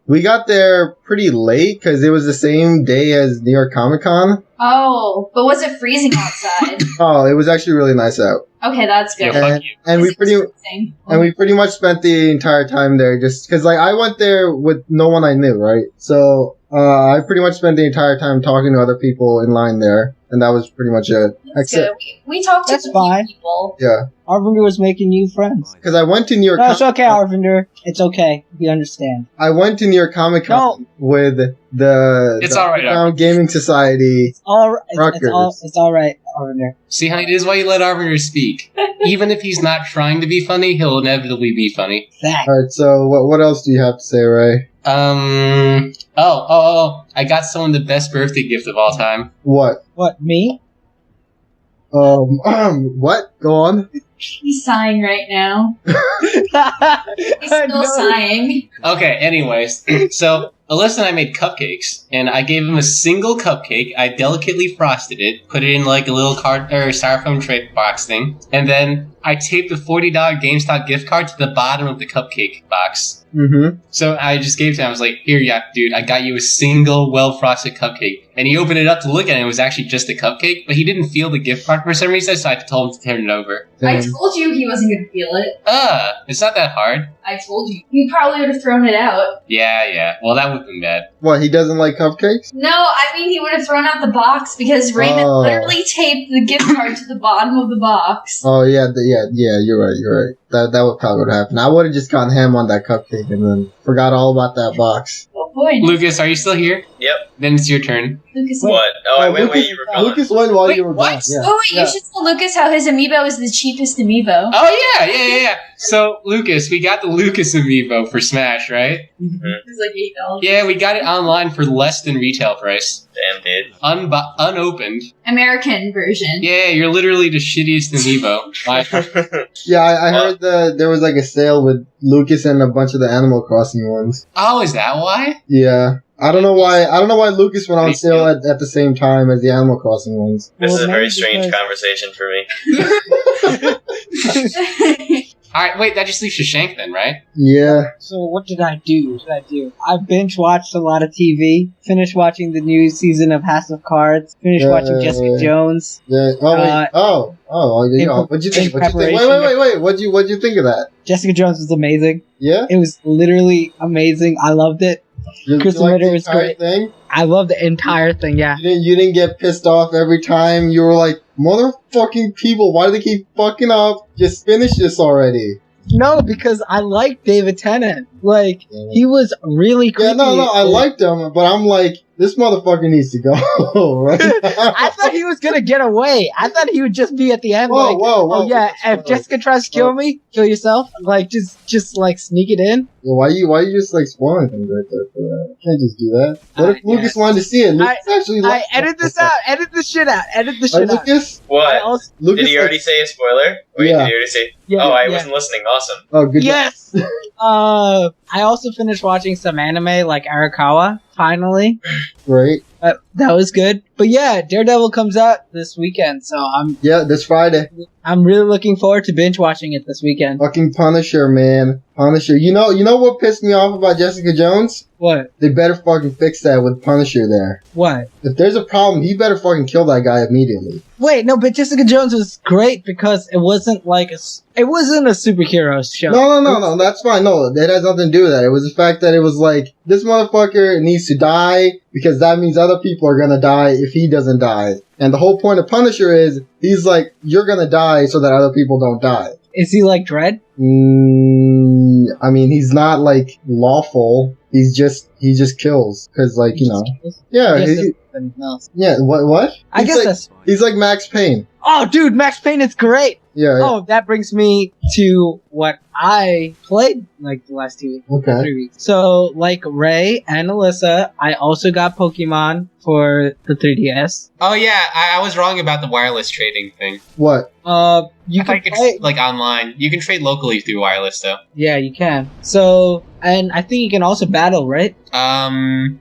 Speaker 2: We got there pretty late because it was the same day as New York Comic Con.
Speaker 5: Oh, but was it freezing outside?
Speaker 2: Oh, it was actually really nice out.
Speaker 5: Okay, that's good.
Speaker 1: Yeah, fuck you.
Speaker 2: And we
Speaker 5: It's
Speaker 2: pretty
Speaker 5: freezing.
Speaker 2: and we pretty much spent the entire time there just because like I went there with no one I knew, right? So I pretty much spent the entire time talking to other people in line there, and that was pretty much it.
Speaker 5: That's good. We talked to
Speaker 4: That's
Speaker 5: a
Speaker 4: fine.
Speaker 5: few people.
Speaker 2: Yeah,
Speaker 4: Arvinder was making new friends.
Speaker 2: because I went to New York.
Speaker 4: No, it's okay, Arvinder. It's okay. We understand.
Speaker 2: I went to New York Comic Con with
Speaker 1: It's
Speaker 2: the
Speaker 1: all right,
Speaker 2: Underground Gaming Society.
Speaker 4: All right. It's
Speaker 2: Rutgers.
Speaker 4: all right, Arvinder.
Speaker 1: See, honey, this is why you let Arvinder speak. Even if he's not trying to be funny, he'll inevitably be funny.
Speaker 4: Thanks.
Speaker 2: All right, so what else do you have to say, Ray?
Speaker 1: Oh, I got someone the best birthday gift of all time.
Speaker 2: What?
Speaker 4: What, me?
Speaker 2: What? Go on.
Speaker 5: He's sighing right now. He's still sighing.
Speaker 1: Okay, anyways. So, Alyssa and I made cupcakes, and I gave him a single cupcake. I delicately frosted it, put it in like a little card or styrofoam tray box thing, and then I taped a $40 GameStop gift card to the bottom of the cupcake box.
Speaker 2: Mm-hmm.
Speaker 1: So I just gave it to him. I was like, here, yeah, dude, I got you a single well-frosted cupcake. And he opened it up to look at it. It was actually just a cupcake, but he didn't feel the gift card for some reason, so I told him to turn it over.
Speaker 5: I told you he wasn't going to feel it.
Speaker 1: It's not that hard.
Speaker 5: I told you. You probably would have thrown it out.
Speaker 1: Yeah. Well, that would have been bad.
Speaker 2: What, he doesn't like cupcakes?
Speaker 5: No, I mean he would have thrown out the box because Raymond literally taped the gift card to the bottom of the box.
Speaker 2: Oh, yeah, you're right. That would probably happen. I would have just gone ham on that cupcake and then forgot all about that box.
Speaker 5: Oh boy.
Speaker 1: Lucas, are you still here?
Speaker 3: Yep.
Speaker 1: Then it's your turn.
Speaker 5: Lucas,
Speaker 3: What? Oh, I went
Speaker 2: Lucas,
Speaker 3: where you were gone.
Speaker 2: Lucas went while
Speaker 1: Wait,
Speaker 2: you were
Speaker 1: what?
Speaker 2: gone. Yeah.
Speaker 5: Oh wait, you should tell Lucas how his amiibo is the cheapest amiibo.
Speaker 1: Oh, yeah. So, Lucas, we got the Lucas amiibo for Smash, right?
Speaker 5: It's like $8.
Speaker 1: Yeah, we got it online for less than retail price.
Speaker 3: Damn, dude.
Speaker 1: Unopened.
Speaker 5: American version.
Speaker 1: Yeah, you're literally the shittiest amiibo. Like,
Speaker 2: Yeah, I heard there was like a sale with Lucas and a bunch of the Animal Crossing ones.
Speaker 1: oh, is that why?
Speaker 2: Yeah. I don't know why Lucas went on sale at the same time as the Animal Crossing ones.
Speaker 3: This
Speaker 4: Well,
Speaker 3: is a very
Speaker 4: maybe
Speaker 3: strange
Speaker 4: because-
Speaker 3: conversation for me.
Speaker 1: Alright, wait, that just leaves Shashank then, right?
Speaker 2: Yeah.
Speaker 4: So what did I do? I binge watched a lot of TV. Finished watching the new season of House of Cards. Finished watching Jessica Jones.
Speaker 2: Yeah. Oh wait. Yeah. What'd you think? Wait. What'd you think of that?
Speaker 4: Jessica Jones was amazing.
Speaker 2: Yeah.
Speaker 4: It was literally amazing. I loved it. Kristen
Speaker 2: like
Speaker 4: Ritter
Speaker 2: the
Speaker 4: was
Speaker 2: entire
Speaker 4: great.
Speaker 2: Thing?
Speaker 4: I loved the entire thing. Yeah.
Speaker 2: You didn't get pissed off every time. You were like, motherfucking people, why do they keep fucking up? Just finish this already.
Speaker 4: No, because I liked David Tennant. Like, he was really creepy.
Speaker 2: Yeah, no, I liked him, but I'm like, this motherfucker needs to go, right?
Speaker 4: I thought he was gonna get away. I thought he would just be at the end.
Speaker 2: Whoa, whoa.
Speaker 4: Yeah, if Jessica tries to kill me, kill yourself. Like, just like sneak it in.
Speaker 2: Why you just like spoiling things right there for that? You can't just do that. What if Lucas wanted to see it? Lucas actually liked
Speaker 4: edit this out. Edit this shit out. Edit this shit out.
Speaker 2: Lucas?
Speaker 3: What?
Speaker 2: Lucas
Speaker 3: Did he already say a spoiler? Wait,
Speaker 2: Yeah.
Speaker 3: did he already say?
Speaker 4: Yeah,
Speaker 3: I
Speaker 4: yeah.
Speaker 3: wasn't listening. Awesome.
Speaker 2: Oh, good.
Speaker 4: Yes. I also finished watching some anime like Arakawa. Finally,
Speaker 2: Great.
Speaker 4: that was good. But yeah, Daredevil comes out this weekend, so
Speaker 2: This Friday.
Speaker 4: I'm really looking forward to binge watching it this weekend.
Speaker 2: Fucking Punisher, man. Punisher. You know what pissed me off about Jessica Jones?
Speaker 4: What?
Speaker 2: They better fucking fix that with Punisher there.
Speaker 4: What?
Speaker 2: If there's a problem, he better fucking kill that guy immediately.
Speaker 4: Wait, no, but Jessica Jones was great because it wasn't like it wasn't a superhero show.
Speaker 2: No, that's fine. No, it has nothing to do with that. It was the fact that it was like, this motherfucker needs to die because that means other people are gonna die if he doesn't die. And the whole point of Punisher is, he's like, you're gonna die so that other people don't die.
Speaker 4: Is he like Dredd?
Speaker 2: I mean, he's not like lawful. He just kills. Cause like, yeah. Yeah, what?
Speaker 4: I guess that's fine.
Speaker 2: He's like Max Payne.
Speaker 4: Oh, dude, Max Payne is great.
Speaker 2: Yeah.
Speaker 4: Oh, that brings me to what I played like the last 2 weeks.
Speaker 2: Okay.
Speaker 4: 3 weeks. So, like Ray and Alyssa, I also got Pokemon for the 3DS.
Speaker 1: Oh, yeah, I was wrong about the wireless trading thing.
Speaker 2: What?
Speaker 4: You can play,
Speaker 1: like online. You can trade locally through wireless, though.
Speaker 4: yeah, you can. So, and I think you can also battle, right?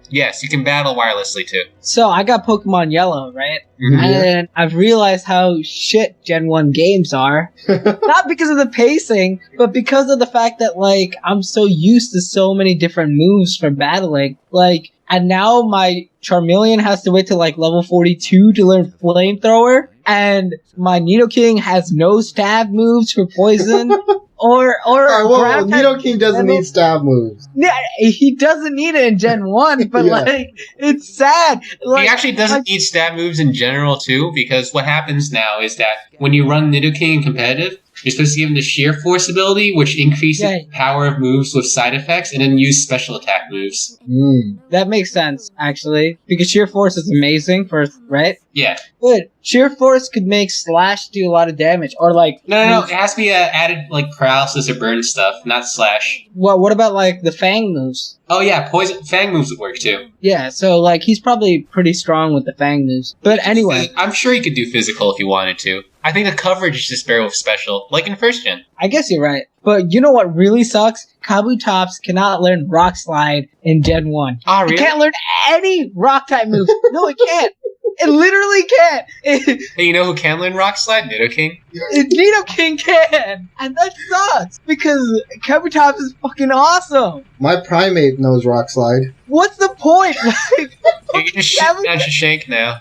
Speaker 1: Yes, you can battle wirelessly, too.
Speaker 4: So, I got Pokemon Yellow, right?
Speaker 1: Mhm.
Speaker 4: And I've realized how shit Gen 1 games are. Not because of the pacing, but because of the fact that, like, I'm so used to so many different moves for battling. Like, and now my Charmeleon has to wait till, like, level 42 to learn Flamethrower. And my Nidoking has no stab moves for poison. Or
Speaker 2: Alright, Nidoking doesn't need stab moves.
Speaker 4: Yeah, he doesn't need it in Gen 1, but
Speaker 2: Yeah.
Speaker 4: like, it's sad. Like,
Speaker 1: He actually doesn't need stab moves in general, too, because what happens now is that when you run Nidoking in competitive, You're supposed to give him the sheer force ability, which increases the power of moves with side effects, and then use special attack moves.
Speaker 4: That makes sense, actually. Because sheer force is amazing, right?
Speaker 1: Yeah.
Speaker 4: But sheer force could make Slash do a lot of damage, or like...
Speaker 1: No. It has to be added, like, paralysis or burn stuff, not Slash.
Speaker 4: Well, what about, like, the Fang moves?
Speaker 1: Oh, yeah, Fang moves would work, too.
Speaker 4: Yeah, so, like, he's probably pretty strong with the Fang moves. But anyway...
Speaker 1: I'm sure he could do physical if he wanted to. I think the coverage is just better with special, like in first gen.
Speaker 4: I guess you're right. But you know what really sucks? Kabutops cannot learn Rock Slide in Gen 1.
Speaker 1: Oh, really?
Speaker 4: It can't learn any Rock-type moves. No, it can't. It literally can't.
Speaker 1: Hey, you know who can learn Rock Slide? Nidoking.
Speaker 4: Nidoking can! And that sucks! Because Kabutops is fucking awesome!
Speaker 2: My Primate knows Rock Slide.
Speaker 4: What's the point? Like,
Speaker 1: You can just shoot down Shashank now.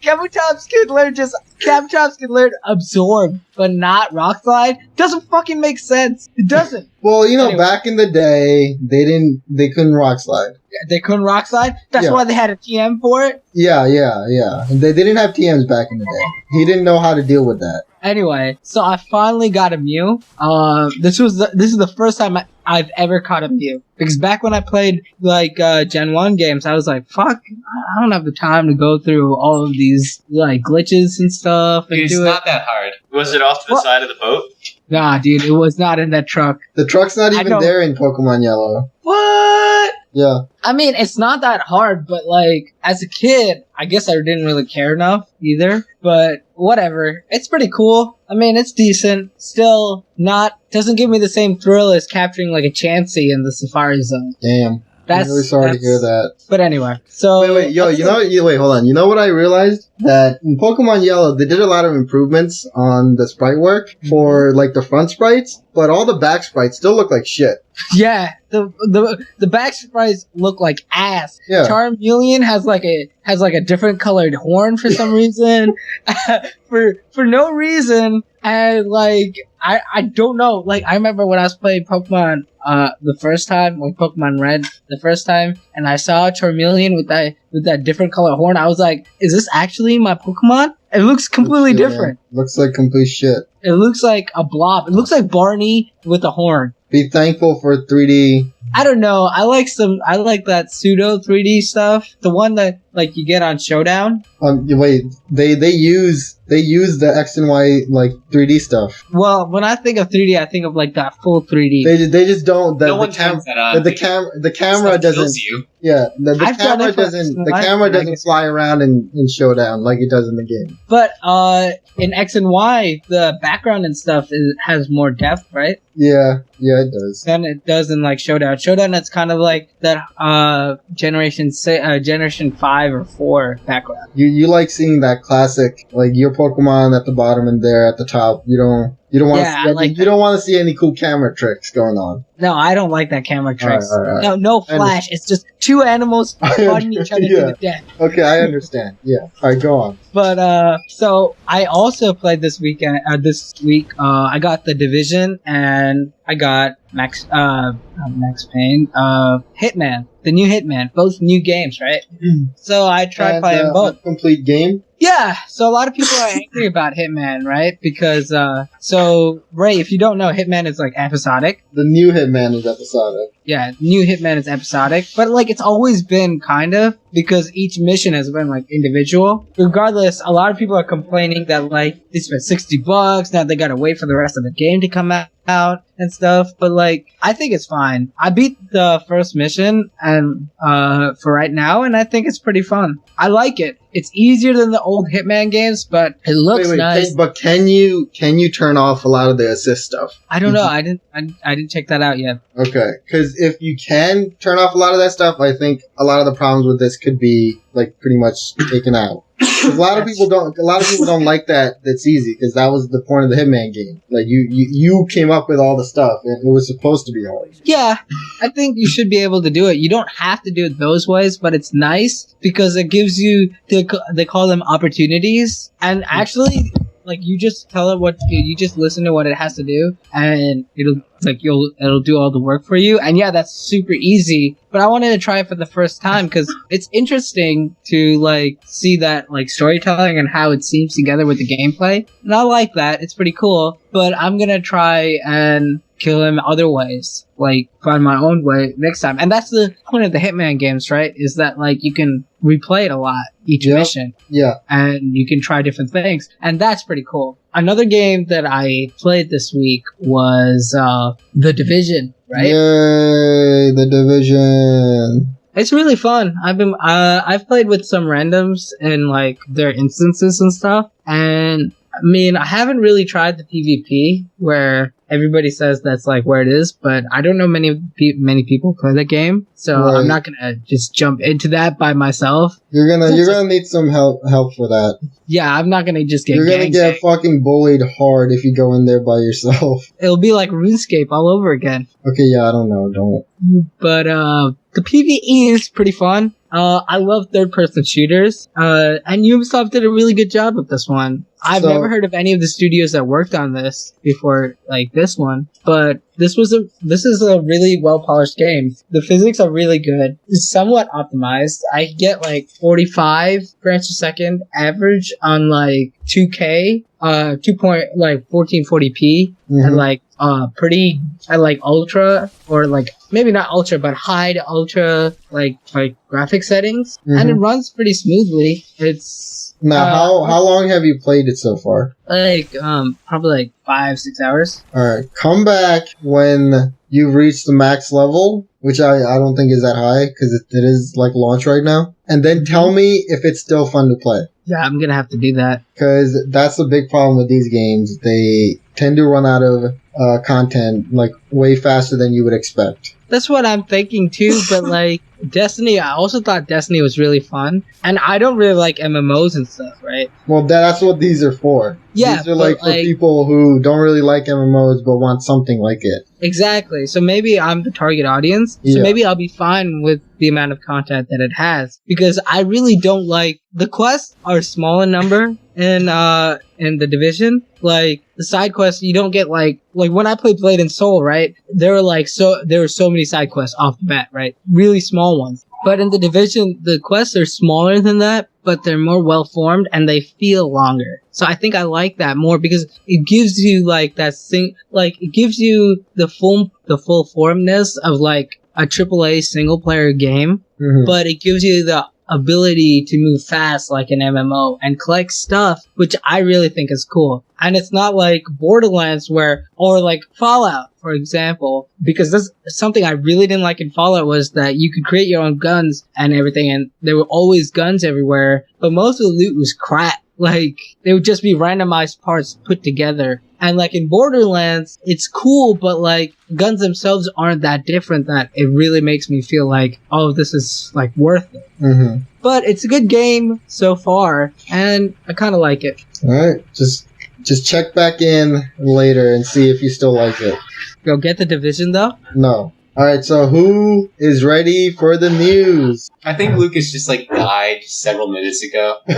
Speaker 4: Kabutops can learn Absorb, but not Rock Slide? Doesn't fucking make sense. It doesn't.
Speaker 2: Well, you know, back in the day, they couldn't Rock Slide.
Speaker 4: They couldn't Rock Slide? That's why they had a TM for it?
Speaker 2: Yeah. They didn't have TMs back in the day. He didn't know how to deal with that.
Speaker 4: Anyway, so I finally got a Mew. This is the first time I've ever caught a Mew. Because back when I played, like, Gen 1 games, I was like, fuck, I don't have the time to go through all of these, like, glitches and stuff. And
Speaker 1: It's not that hard.
Speaker 3: Was it off to the side of the boat?
Speaker 4: Nah, dude, it was not in that truck.
Speaker 2: The truck's not even there in Pokemon Yellow.
Speaker 4: What?
Speaker 2: Yeah.
Speaker 4: I mean, it's not that hard, but, like, as a kid, I guess I didn't really care enough either. But whatever. It's pretty cool. I mean, it's decent. Still doesn't give me the same thrill as capturing, like, a Chansey in the Safari Zone.
Speaker 2: Damn. I'm really sorry to hear that.
Speaker 4: But anyway, so...
Speaker 2: Wait, hold on. You know what I realized? That in Pokemon Yellow, they did a lot of improvements on the sprite work for, like, the front sprites, but all the back sprites still look like shit.
Speaker 4: Yeah, the back sprites look like ass.
Speaker 2: Yeah.
Speaker 4: Charmeleon has like a different colored horn for some reason. for no reason. And like I don't know. Like I remember when I was playing Pokemon the first time, or Pokemon Red the first time, and I saw Charmeleon with that different color horn, I was like, is this actually my Pokemon? It looks completely different.
Speaker 2: Looks like complete shit.
Speaker 4: It looks like a blob. It looks like Barney with a horn.
Speaker 2: Be thankful for 3D.
Speaker 4: I don't know. I like that pseudo 3D stuff. The one that like you get on Showdown.
Speaker 2: Wait, they use the X and Y like 3D stuff.
Speaker 4: Well, when I think of 3D, I think of like that full 3D.
Speaker 2: They just don't.
Speaker 1: No one turns that on.
Speaker 2: The camera doesn't.
Speaker 1: You.
Speaker 2: Yeah, the camera doesn't fly around in Showdown like it does in the game.
Speaker 4: But in X and Y, the background and stuff has more depth, right?
Speaker 2: Yeah, it does.
Speaker 4: Than it does in like Showdown. Showdown, that's kind of like that Generation 5 or 4 background.
Speaker 2: You like seeing that classic, like your Pokemon at the bottom and there at the top. You don't want to see any cool camera tricks going on.
Speaker 4: No, I don't like that camera tricks.
Speaker 2: All right.
Speaker 4: No flash. It's just two animals fighting each other to the death.
Speaker 2: Okay, I understand. Yeah. All right, go on.
Speaker 4: But so I also played this week. I got The Division and I got Max Payne, Hitman, the new Hitman. Both new games, right? So I tried playing both.
Speaker 2: Complete game.
Speaker 4: Yeah, so a lot of people are angry about Hitman, right? Because, so, Ray, if you don't know, Hitman is, like, episodic.
Speaker 2: The new Hitman is episodic.
Speaker 4: Yeah, new Hitman is episodic. But, like, it's always been kind of, because each mission has been, like, individual. Regardless, a lot of people are complaining that, like, they spent $60, now they gotta wait for the rest of the game to come out and stuff. But, like, I think it's fine. I beat the first mission, and, for right now, and I think it's pretty fun. I like it. It's easier than the old Hitman games, but it looks nice.
Speaker 2: But can you turn off a lot of the assist stuff?
Speaker 4: I don't know. I didn't check that out yet.
Speaker 2: Okay, because if you can turn off a lot of that stuff, I think a lot of the problems with this could be like pretty much taken out. A lot of people don't like that. That's easy because that was the point of the Hitman game. Like you came up with all the stuff, and it was supposed to be hard.
Speaker 4: Yeah, I think you should be able to do it. You don't have to do it those ways, but it's nice because it gives you they call them opportunities, and actually, like you just tell it what you just listen to what it has to do, and it'll do all the work for you. And yeah, that's super easy. But I wanted to try it for the first time because it's interesting to like see that like storytelling and how it seems together with the gameplay. And I like that. It's pretty cool. But I'm gonna try and kill him other ways, like find my own way next time. And that's the point of the Hitman games, right? Is that like you can replay it a lot each mission.
Speaker 2: Yeah.
Speaker 4: And you can try different things. And that's pretty cool. Another game that I played this week was The Division, right?
Speaker 2: Yay, The Division.
Speaker 4: It's really fun. I've played with some randoms in like their instances and stuff. And I mean, I haven't really tried the PvP where everybody says that's like where it is, but I don't know many people play the game, so
Speaker 2: Right.
Speaker 4: I'm not gonna just jump into that by myself.
Speaker 2: You're gonna need some help for that.
Speaker 4: Yeah, I'm not gonna just get.
Speaker 2: You're gonna get fucking bullied hard if you go in there by yourself.
Speaker 4: It'll be like RuneScape all over again.
Speaker 2: Okay, yeah, I don't know, don't.
Speaker 4: But the PvE is pretty fun. I love third-person shooters, and Ubisoft did a really good job with this one. I've never heard of any of the studios that worked on this before, like this one, but this is a really well-polished game. The physics are really good. It's somewhat optimized. I get like 45 frames per second average on like 2K, 1440p, and like pretty at like ultra, or like maybe not ultra but high to ultra like graphic settings, and it runs pretty smoothly. It's
Speaker 2: now how long have you played it so far?
Speaker 4: Like probably like 5-6 hours.
Speaker 2: Alright, come back when you reach the max level, which I don't think is that high because it is like launch right now, and then tell me if it's still fun to play.
Speaker 4: Yeah, I'm gonna have to do that.
Speaker 2: Because that's the big problem with these games. They tend to run out of content like way faster than you would expect.
Speaker 4: That's what I'm thinking too, but like Destiny, I also thought Destiny was really fun. And I don't really like MMOs and stuff, right?
Speaker 2: Well, that's what these are for.
Speaker 4: Yeah,
Speaker 2: these are like for people who don't really like MMOs but want something like it.
Speaker 4: Exactly. So maybe I'm the target audience. So maybe I'll be fine with the amount of content that it has. Because I really don't like... The quests are small in number in The Division. Like, the side quests, you don't get like when I played Blade and Soul, right? There were so many side quests off the bat, right? Really small ones. But in The Division, the quests are smaller than that, but they're more well-formed and they feel longer. So I think I like that more because it gives you like that thing, like it gives you the full formness of like a AAA single-player game, but it gives you the ability to move fast like an MMO and collect stuff, which I really think is cool. And it's not like Borderlands or like Fallout, for example, because that's something I really didn't like in Fallout was that you could create your own guns and everything, and there were always guns everywhere, but most of the loot was crap. Like, they would just be randomized parts put together. And like in Borderlands, it's cool, but like guns themselves aren't that different that it really makes me feel like, oh, this is like worth it. But it's a good game so far, and I kind of like it.
Speaker 2: Alright, just check back in later and see if you still like it.
Speaker 4: Go get The Division though?
Speaker 2: No. Alright, so who is ready for the news?
Speaker 1: I think Lucas just like died several minutes ago.
Speaker 2: Hey,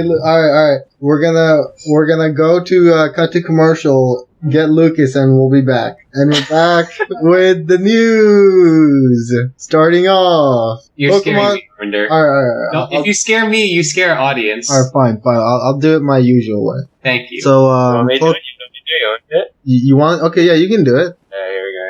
Speaker 2: alright. We're gonna go to cut to commercial, get Lucas, and we'll be back. And we're back with the news. Starting off,
Speaker 1: You're
Speaker 2: Pokemon.
Speaker 1: scaring me, Arvinder.
Speaker 2: Alright.
Speaker 1: If you scare me, you scare our audience.
Speaker 2: Alright, fine. I'll do it my usual way.
Speaker 1: Thank you.
Speaker 2: So,
Speaker 3: You want me to do it? You want me to do it?
Speaker 2: you want? Okay, yeah, you can do it.
Speaker 3: Here we go.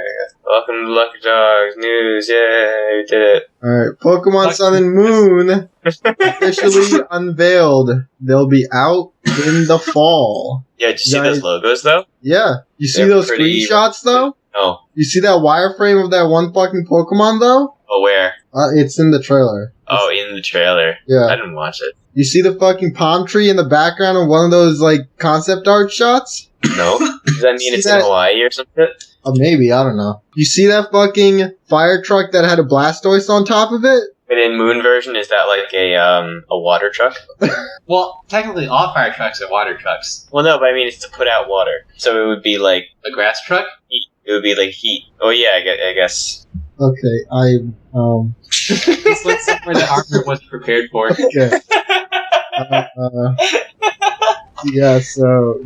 Speaker 3: Welcome to LuckerDogs News. Yay, we did it.
Speaker 2: Alright, Pokemon Sun and Moon officially unveiled. They'll be out in the fall.
Speaker 3: Yeah, did you see those logos, though?
Speaker 2: Yeah. You see
Speaker 3: They're
Speaker 2: those
Speaker 3: pretty-
Speaker 2: screenshots, though?
Speaker 3: No.
Speaker 2: You see that wireframe of that one fucking Pokemon, though?
Speaker 3: Oh, where?
Speaker 2: It's in the trailer.
Speaker 3: Oh, in the trailer. I
Speaker 2: Yeah.
Speaker 3: didn't watch it.
Speaker 2: You see the fucking palm tree in the background of one of those, like, concept art shots?
Speaker 3: No? Does that mean it's
Speaker 2: See that-
Speaker 3: in Hawaii or something?
Speaker 2: Maybe, I don't know. You see that fucking fire truck that had a Blastoise on top of it?
Speaker 3: And in Moon version, is that like a water truck?
Speaker 1: Well, technically, all fire trucks are water trucks.
Speaker 3: Well, no, but I mean it's to put out water, so it would be like
Speaker 1: A grass truck?
Speaker 3: heat. It would be like heat. Oh yeah, I guess.
Speaker 2: Okay,
Speaker 1: This looks somewhere that Arvinder wasn't prepared for.
Speaker 2: okay. Yeah, so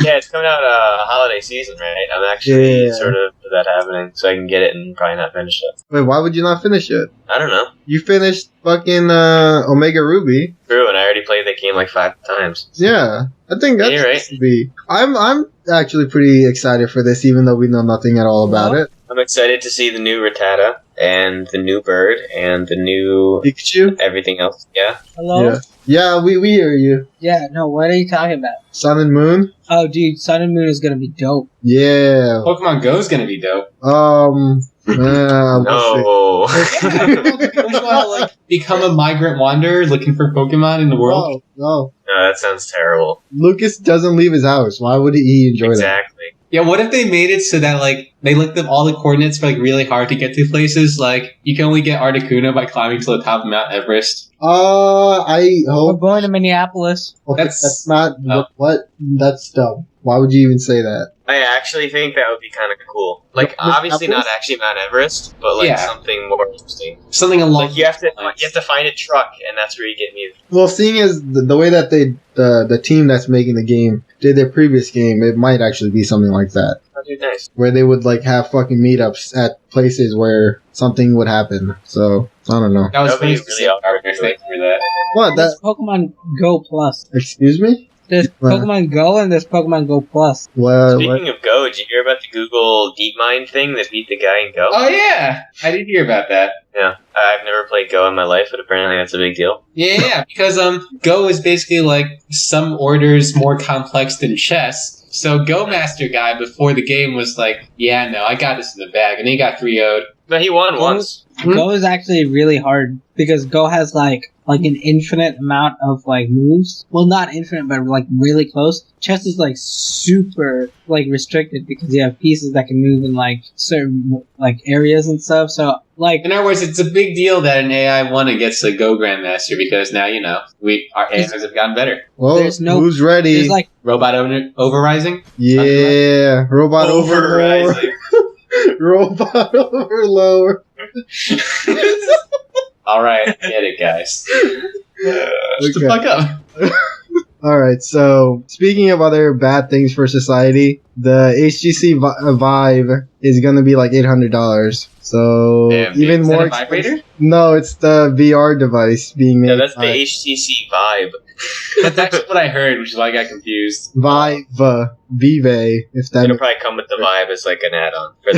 Speaker 3: Yeah, it's coming out holiday season, right? I'm actually
Speaker 2: Yeah.
Speaker 3: sort of for that happening, so I can get it and probably not finish it.
Speaker 2: wait, why would you not finish it?
Speaker 3: I don't know.
Speaker 2: You finished fucking Omega Ruby.
Speaker 3: True, and I already played that game like 5 times.
Speaker 2: Yeah, I think that's
Speaker 3: You're right.
Speaker 2: supposed to be. I'm actually pretty excited for this, even though we know nothing at all about it.
Speaker 3: I'm excited to see the new Rattata and the new bird and the new
Speaker 2: Pikachu.
Speaker 3: everything else. Yeah.
Speaker 4: Hello?
Speaker 2: Yeah, we hear you.
Speaker 4: Yeah, no, what are you talking about?
Speaker 2: Sun and Moon.
Speaker 4: Oh, dude, Sun and Moon is gonna be dope.
Speaker 2: Yeah.
Speaker 1: Pokemon Go is gonna be dope.
Speaker 2: We'll see.
Speaker 3: No.
Speaker 1: Don't you want to like become a migrant wanderer looking for Pokemon in the world?
Speaker 2: No.
Speaker 3: No, that sounds terrible.
Speaker 2: Lucas doesn't leave his house. Why would he enjoy
Speaker 3: Exactly.
Speaker 1: Yeah, what if they made it so that like they looked up all the coordinates for like really hard to get to places? Like you can only get Articuno by climbing to the top of Mount Everest.
Speaker 2: that? I
Speaker 4: We're
Speaker 2: hope
Speaker 4: going to Minneapolis.
Speaker 2: that's not
Speaker 1: Oh.
Speaker 2: what. That's dumb. Why would you even say that?
Speaker 3: I actually think that would be kind of cool. Like,
Speaker 2: Mount
Speaker 3: obviously not
Speaker 2: Everest?
Speaker 3: actually Mount Everest, but like
Speaker 1: Yeah.
Speaker 3: something more interesting.
Speaker 1: Something along.
Speaker 3: Like you have
Speaker 1: those lines.
Speaker 3: to find a truck, and that's where you get music.
Speaker 2: Well, seeing as the way that the team that's making the game did their previous game, it might actually be something like that,
Speaker 3: Oh, dude, nice.
Speaker 2: where they would like have fucking meetups at places where something would happen. So I don't know.
Speaker 1: That was
Speaker 3: That would be
Speaker 1: pretty
Speaker 3: really awkward.
Speaker 1: Thank you for that.
Speaker 2: What?
Speaker 4: There's
Speaker 2: That?
Speaker 4: Pokemon Go Plus.
Speaker 2: Excuse me?
Speaker 4: There's Pokemon Go and there's Pokemon Go Plus.
Speaker 2: What?
Speaker 3: Speaking of Go, did you hear about the Google DeepMind thing that beat the guy in Go?
Speaker 1: Oh yeah, I did hear about that.
Speaker 3: Yeah, I've never played Go in my life, but apparently that's a big deal.
Speaker 1: Yeah, because Go is basically like some orders more complex than chess. So Go Master guy before the game was like, yeah, no, I got this in the bag, and he got 3-0'd.
Speaker 3: No, he won
Speaker 4: Go-
Speaker 3: once.
Speaker 4: Go is actually really hard because Go has like an infinite amount of like moves. Well, not infinite, but like really close. Chess is like super like restricted because you have pieces that can move in like certain like areas and stuff. So like
Speaker 1: In other words, it's a big deal that an AI won against a Go Grandmaster because now our AIs have gotten better.
Speaker 2: Well,
Speaker 4: there's no-
Speaker 2: who's ready?
Speaker 4: there's like
Speaker 1: Robot overrising.
Speaker 2: Yeah, robot overlord.
Speaker 3: Overrising.
Speaker 2: Robot overlord.
Speaker 1: All right, get it, guys. Shut the
Speaker 2: Okay.
Speaker 1: fuck up.
Speaker 2: All right. So speaking of other bad things for society, the HTC Vive is gonna be like $800. So
Speaker 3: Damn,
Speaker 2: even
Speaker 1: Is that
Speaker 2: more
Speaker 1: a vibrator?
Speaker 2: No, it's the VR device being made.
Speaker 3: Yeah, that's the
Speaker 2: by
Speaker 3: HTC Vibe.
Speaker 1: That's actually what I heard, which is why I got confused.
Speaker 2: Vive, Vive, if that.
Speaker 3: It'll probably come with the Vibe as like an add-on for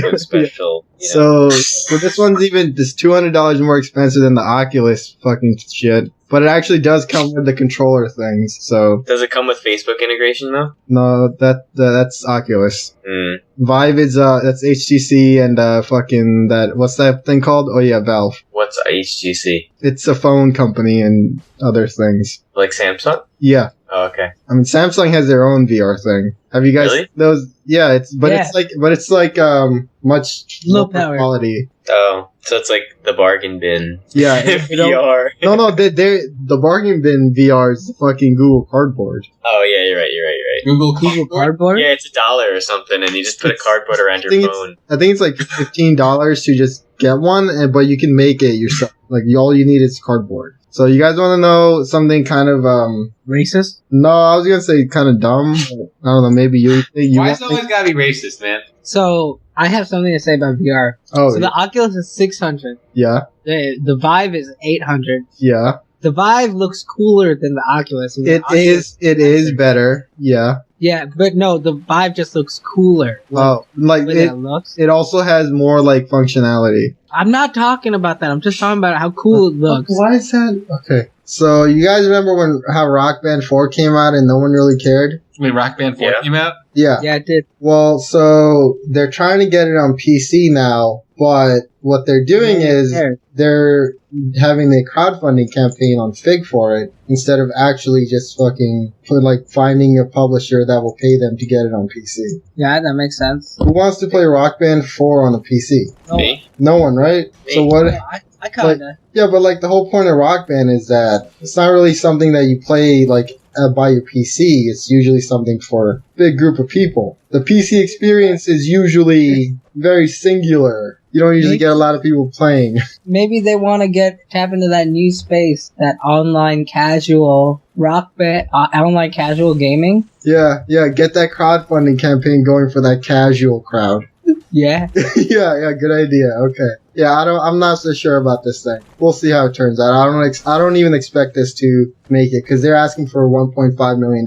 Speaker 3: those special. You know.
Speaker 2: So this one's even just $200 more expensive than the Oculus fucking shit. But it actually does come with the controller things. So
Speaker 3: Does it come with Facebook integration though?
Speaker 2: no, that's Oculus.
Speaker 3: Hmm.
Speaker 2: Vive is that's HTC and fucking that what's that thing called? Oh yeah, Valve.
Speaker 3: What's HTC?
Speaker 2: It's a phone company and other things.
Speaker 3: Like Samsung?
Speaker 2: Yeah.
Speaker 3: Oh, okay.
Speaker 2: I mean, Samsung has their own VR thing. Have you guys
Speaker 3: Really?
Speaker 2: those? Yeah, it's like much
Speaker 4: Low
Speaker 2: lower
Speaker 4: power.
Speaker 2: quality.
Speaker 3: Oh, so it's like the bargain bin.
Speaker 2: Yeah, you know-
Speaker 3: VR.
Speaker 2: No, the bargain bin VR is fucking Google Cardboard.
Speaker 3: Oh yeah, you're right.
Speaker 1: Google
Speaker 4: Google
Speaker 1: Cardboard?
Speaker 4: Cardboard.
Speaker 3: Yeah, it's $1 or something, and you just put a cardboard around
Speaker 2: I
Speaker 3: your
Speaker 2: think
Speaker 3: phone.
Speaker 2: I think it's like $15 to just get one, but you can make it yourself. Like all you need is cardboard. So you guys want to know something kind of
Speaker 4: Racist.
Speaker 2: No, I was gonna say kind of dumb. I don't know. Maybe you
Speaker 1: Why
Speaker 2: want
Speaker 1: is it always gotta be racist, man?
Speaker 4: So I have something to say about VR.
Speaker 2: Oh
Speaker 4: So the Oculus is 600.
Speaker 2: yeah,
Speaker 4: The Vive is 800.
Speaker 2: yeah.
Speaker 4: The Vive looks cooler than the Oculus. and the
Speaker 2: It
Speaker 4: Oculus-
Speaker 2: is better. Yeah.
Speaker 4: Yeah, but no, the Vive just looks cooler.
Speaker 2: Oh, like
Speaker 4: The way that looks.
Speaker 2: it also has more like functionality.
Speaker 4: I'm not talking about that. I'm just talking about how cool it looks.
Speaker 2: Why is that? Okay. So you guys remember how Rock Band 4 came out and no one really cared?
Speaker 1: When Rock Band 4
Speaker 3: Yeah.
Speaker 1: came out?
Speaker 2: Yeah.
Speaker 4: Yeah, it did.
Speaker 2: Well, so they're trying to get it on PC now, but what they're doing is
Speaker 4: There.
Speaker 2: they're having a crowdfunding campaign on Fig for it instead of actually just fucking finding a publisher that will pay them to get it on PC.
Speaker 4: Yeah, that makes sense.
Speaker 2: Who wants to play Rock Band 4 on a PC?
Speaker 4: No,
Speaker 3: Me?
Speaker 2: No one, right? So what?
Speaker 4: I kinda.
Speaker 2: Yeah, but like the whole point of Rock Band is that it's not really something that you play like by your PC. It's usually something for a big group of people. The PC experience is usually very singular. You don't usually get a lot of people playing.
Speaker 4: Maybe they want to tap into that new space, that online casual Rock Band, online casual gaming.
Speaker 2: Yeah, get that crowdfunding campaign going for that casual crowd.
Speaker 4: Yeah.
Speaker 2: yeah, good idea. Okay. Yeah, I'm not so sure about this thing. We'll see how it turns out. I don't even expect this to make it because they're asking for $1.5 million.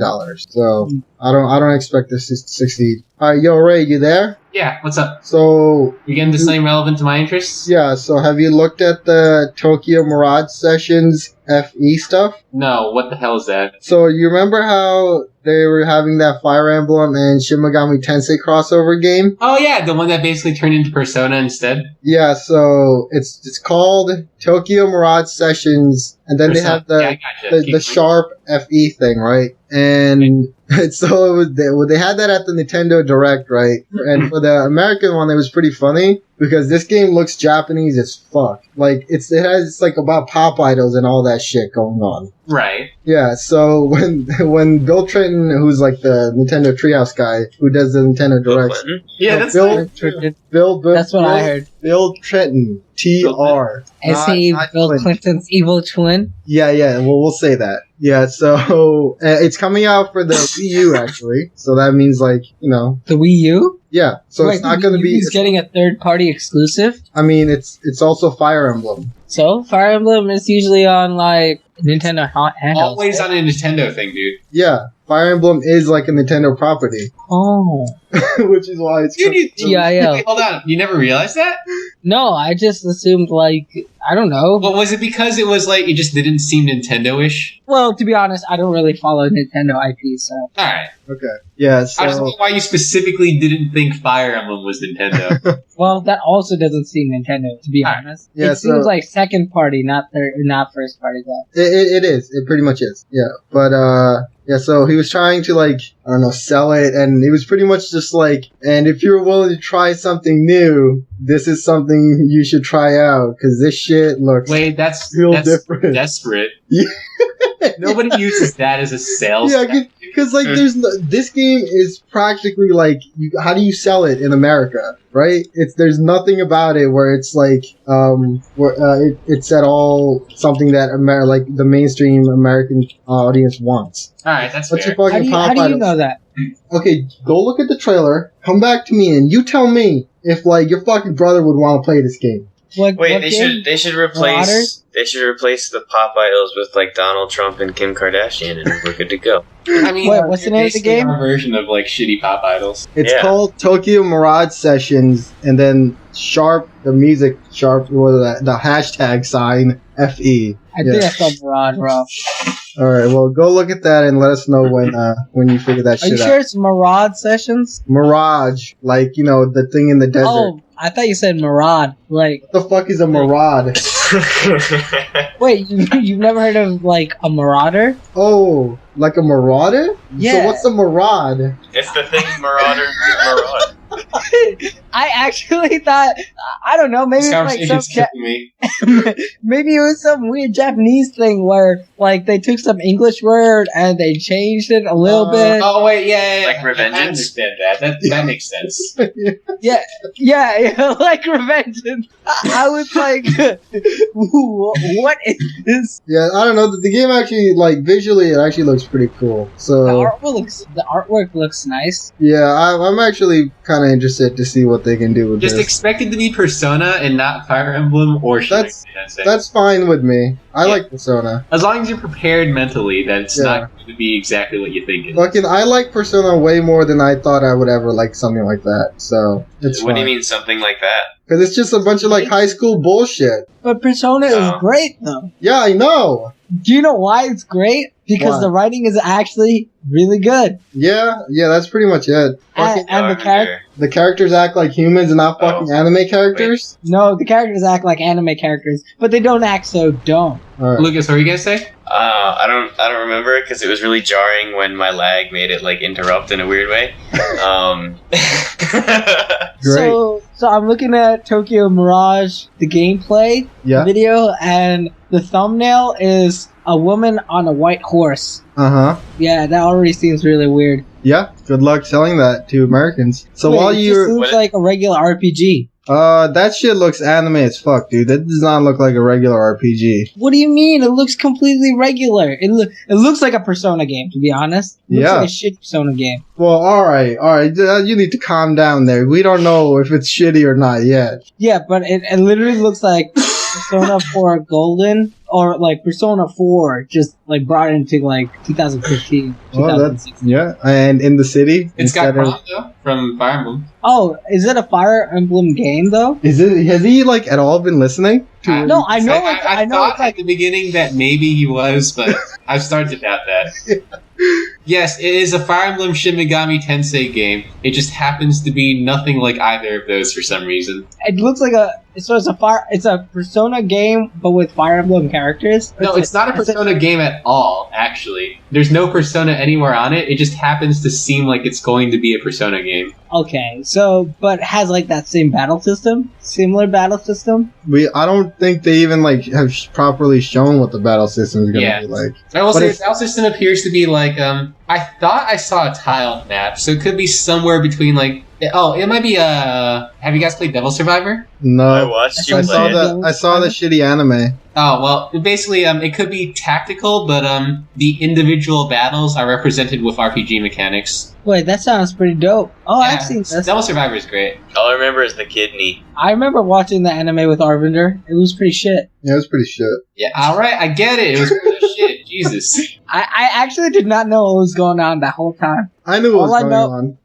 Speaker 2: So I don't expect this to succeed. All right, yo, Ray, you there?
Speaker 1: Yeah, what's up?
Speaker 2: So
Speaker 1: You getting this thing relevant to my interests?
Speaker 2: yeah, so have you looked at the Tokyo Mirage Sessions FE stuff?
Speaker 1: No, what the hell is that?
Speaker 2: So you remember how they were having that Fire Emblem and Shin Megami Tensei crossover game?
Speaker 1: Oh yeah, the one that basically turned into Persona instead.
Speaker 2: Yeah, so it's called Tokyo Mirage Sessions, and then they have
Speaker 1: Yeah, I gotcha.
Speaker 2: the Sharp FE thing, right? And so they had that at the Nintendo Direct, right? And for the American one, it was pretty funny because this game looks Japanese as fuck. Like it has like about pop idols and all that shit going on.
Speaker 1: Right.
Speaker 2: Yeah, so when Bill Trenton, who's like the Nintendo Treehouse guy who does the Nintendo Directs,
Speaker 1: Yeah, that's
Speaker 2: Bill,
Speaker 4: That's what I heard.
Speaker 2: Bill Trenton, TR.
Speaker 4: Is he
Speaker 2: not
Speaker 4: Bill
Speaker 2: Clinton.
Speaker 4: Clinton's evil twin?
Speaker 2: Yeah, well, we'll say that. Yeah, so it's coming out for the Wii U, actually. So that means, like, you know.
Speaker 4: The Wii U?
Speaker 2: Yeah, so it's not going to be.
Speaker 4: He's getting a third-party exclusive.
Speaker 2: I mean, it's also Fire Emblem.
Speaker 4: So Fire Emblem is usually on like Nintendo handhelds.
Speaker 1: always on a Nintendo thing, dude.
Speaker 2: Yeah, Fire Emblem is like a Nintendo property,
Speaker 4: Oh.
Speaker 2: which is why it's.
Speaker 4: TIL.
Speaker 1: Wait, hold on. You never realized that?
Speaker 4: No, I just assumed like I don't know.
Speaker 1: Well, was it because it was like it just didn't seem Nintendo-ish?
Speaker 4: Well, to be honest, I don't really follow Nintendo IP, so.
Speaker 1: All right.
Speaker 2: Okay. Yeah.
Speaker 1: I just
Speaker 2: So
Speaker 1: wonder why you specifically didn't think Fire Emblem was Nintendo.
Speaker 4: Well, that also doesn't seem Nintendo, to be
Speaker 1: Alright.
Speaker 4: honest.
Speaker 2: Yeah,
Speaker 4: It seems
Speaker 2: so-
Speaker 4: like second party, not first party though.
Speaker 2: it is. It pretty much is. Yeah. But yeah. So he was trying to like I don't know sell it, and it was pretty much just like, and if you're willing to try something new, this is something you should try out because this shit looks
Speaker 1: Wait, that's
Speaker 2: real different.
Speaker 1: desperate.
Speaker 2: Yeah.
Speaker 1: Nobody uses that as a sales.
Speaker 2: Yeah, because like this game is practically like how do you sell it in America, right? There's nothing about it where it's like it's at all something that like the mainstream American audience wants.
Speaker 1: All right, that's
Speaker 2: What's
Speaker 1: fair.
Speaker 2: your fucking
Speaker 4: How do you
Speaker 2: items?
Speaker 4: know that?
Speaker 2: Okay, go look at the trailer. Come back to me and you tell me if like your fucking brother would want to play this game.
Speaker 4: What,
Speaker 3: Wait,
Speaker 4: what
Speaker 3: they
Speaker 4: game?
Speaker 3: should
Speaker 4: Marauders?
Speaker 3: replace the pop idols with like Donald Trump and Kim Kardashian, and we're good to go.
Speaker 1: I mean,
Speaker 4: Wait, what's the name of the
Speaker 1: basically
Speaker 4: game?
Speaker 1: our version of like shitty pop idols.
Speaker 2: It's
Speaker 3: Yeah.
Speaker 2: called Tokyo Mirage Sessions, and then Sharp, the music Sharp, or the hashtag sign FE.
Speaker 4: I think I saw Mirage, bro.
Speaker 2: All right, well, go look at that and let us know when you figure that
Speaker 4: Are you
Speaker 2: shit
Speaker 4: sure
Speaker 2: out.
Speaker 4: it's Mirage Sessions?
Speaker 2: Mirage, like, you know, the thing in the desert.
Speaker 4: Oh, I thought you said Mirage. Like,
Speaker 2: What the fuck is a mirage?
Speaker 4: wait, you've never heard of like a Marauder?
Speaker 2: Oh, like a marauder?
Speaker 4: Yeah.
Speaker 2: So what's a maraud?
Speaker 3: It's the thing Marauder Maraud.
Speaker 4: I actually thought, I don't know, maybe
Speaker 1: This
Speaker 4: it's like
Speaker 1: conversation's
Speaker 4: some
Speaker 1: killing me.
Speaker 4: maybe it was some weird Japanese thing where like they took some English word and they changed it a little bit.
Speaker 1: Oh wait, yeah.
Speaker 3: Like
Speaker 1: I
Speaker 3: Revengeance?
Speaker 1: understand that. That makes sense.
Speaker 4: Yeah, like Revengeance. I was like, what is this?
Speaker 2: Yeah, I don't know. The game actually, like, visually, it actually looks pretty cool. So,
Speaker 4: The artwork looks nice.
Speaker 2: yeah, I'm actually kind of interested to see what they can do with
Speaker 1: Just
Speaker 2: this.
Speaker 1: expect it to be Persona and not Fire Emblem or Shin
Speaker 2: That's-
Speaker 1: Megami Tensei.
Speaker 2: That's fine with me. I
Speaker 1: Yeah.
Speaker 2: like Persona.
Speaker 1: As long as you're prepared mentally that it's
Speaker 2: Yeah.
Speaker 1: not going to be exactly what you think it is.
Speaker 2: Fucking, I like Persona way more than I thought I would ever like something like that. So, it's
Speaker 3: What do you
Speaker 2: fine.
Speaker 3: mean something like that?
Speaker 2: Because it's just a bunch of, like, high school bullshit.
Speaker 4: But Persona is
Speaker 3: Oh.
Speaker 4: great though.
Speaker 2: Yeah, I know.
Speaker 4: Do you know why it's great? Because
Speaker 2: Why?
Speaker 4: the writing is actually really good.
Speaker 2: Yeah, that's pretty much it. Fucking,
Speaker 4: And the character.
Speaker 2: the characters act like humans and not fucking anime characters.
Speaker 4: No, the characters act like anime characters, but they don't act so dumb.
Speaker 2: Alright.
Speaker 1: Lucas, what were you going to say?
Speaker 3: I don't remember because it was really jarring when my lag made it like interrupt in a weird way.
Speaker 2: Great.
Speaker 4: So I'm looking at Tokyo Mirage, the gameplay
Speaker 2: Yeah.
Speaker 4: video, and the thumbnail is a woman on a white horse.
Speaker 2: Uh-huh.
Speaker 4: Yeah, that already seems really weird.
Speaker 2: Yeah. Good luck selling that to Americans. So
Speaker 4: Wait,
Speaker 2: while
Speaker 4: it just
Speaker 2: you're...
Speaker 4: seems
Speaker 3: What-
Speaker 4: like a regular RPG.
Speaker 2: That shit looks anime as fuck, dude. That does not look like a regular RPG.
Speaker 4: What do you mean? It looks completely regular. It looks like a Persona game, to be honest. It looks like a shit Persona game.
Speaker 2: Well, alright. You need to calm down there. We don't know if it's shitty or not yet.
Speaker 4: Yeah, but it literally looks like Persona 4 Golden, or like Persona 4 just like brought into like 2015, 2016.
Speaker 2: Yeah, and in the city.
Speaker 1: It's got Ron, though, from Fire Emblem.
Speaker 4: Oh, is it a Fire Emblem game though?
Speaker 2: Is it? Has he like at all been listening?
Speaker 4: No, I know.
Speaker 1: I thought it's like at the beginning that maybe he was, but I've started to doubt that. Yes, it is a Fire Emblem Shin Megami Tensei game. It just happens to be nothing like either of those for some reason.
Speaker 4: It looks like it's a Persona game, but with Fire Emblem characters.
Speaker 1: No, it's not a Persona game at all, actually. There's no Persona anywhere on it. It just happens to seem like it's going to be a Persona game.
Speaker 4: Okay, but it has like that same battle system? Similar battle system?
Speaker 2: I don't think they even like have properly shown what the battle system is going to be like.
Speaker 1: I will say the battle system appears to be like, I thought I saw a tile map, so it could be somewhere between like, it might be have you guys played Devil Survivor?
Speaker 2: No.
Speaker 3: I watched you play it.
Speaker 2: I saw the shitty anime.
Speaker 1: Oh, well, basically, it could be tactical, but the individual battles are represented with RPG mechanics.
Speaker 4: Wait, that sounds pretty dope. Oh, yeah, I've seen this.
Speaker 1: Devil Survivor is great.
Speaker 3: All I remember is the kidney.
Speaker 4: I remember watching the anime with Arvinder. It was pretty shit.
Speaker 2: Yeah, it was pretty shit.
Speaker 1: Yeah, alright, I get it. It was pretty shit. Jesus.
Speaker 4: I actually did not know what was going on that whole time.
Speaker 2: I knew what was going on.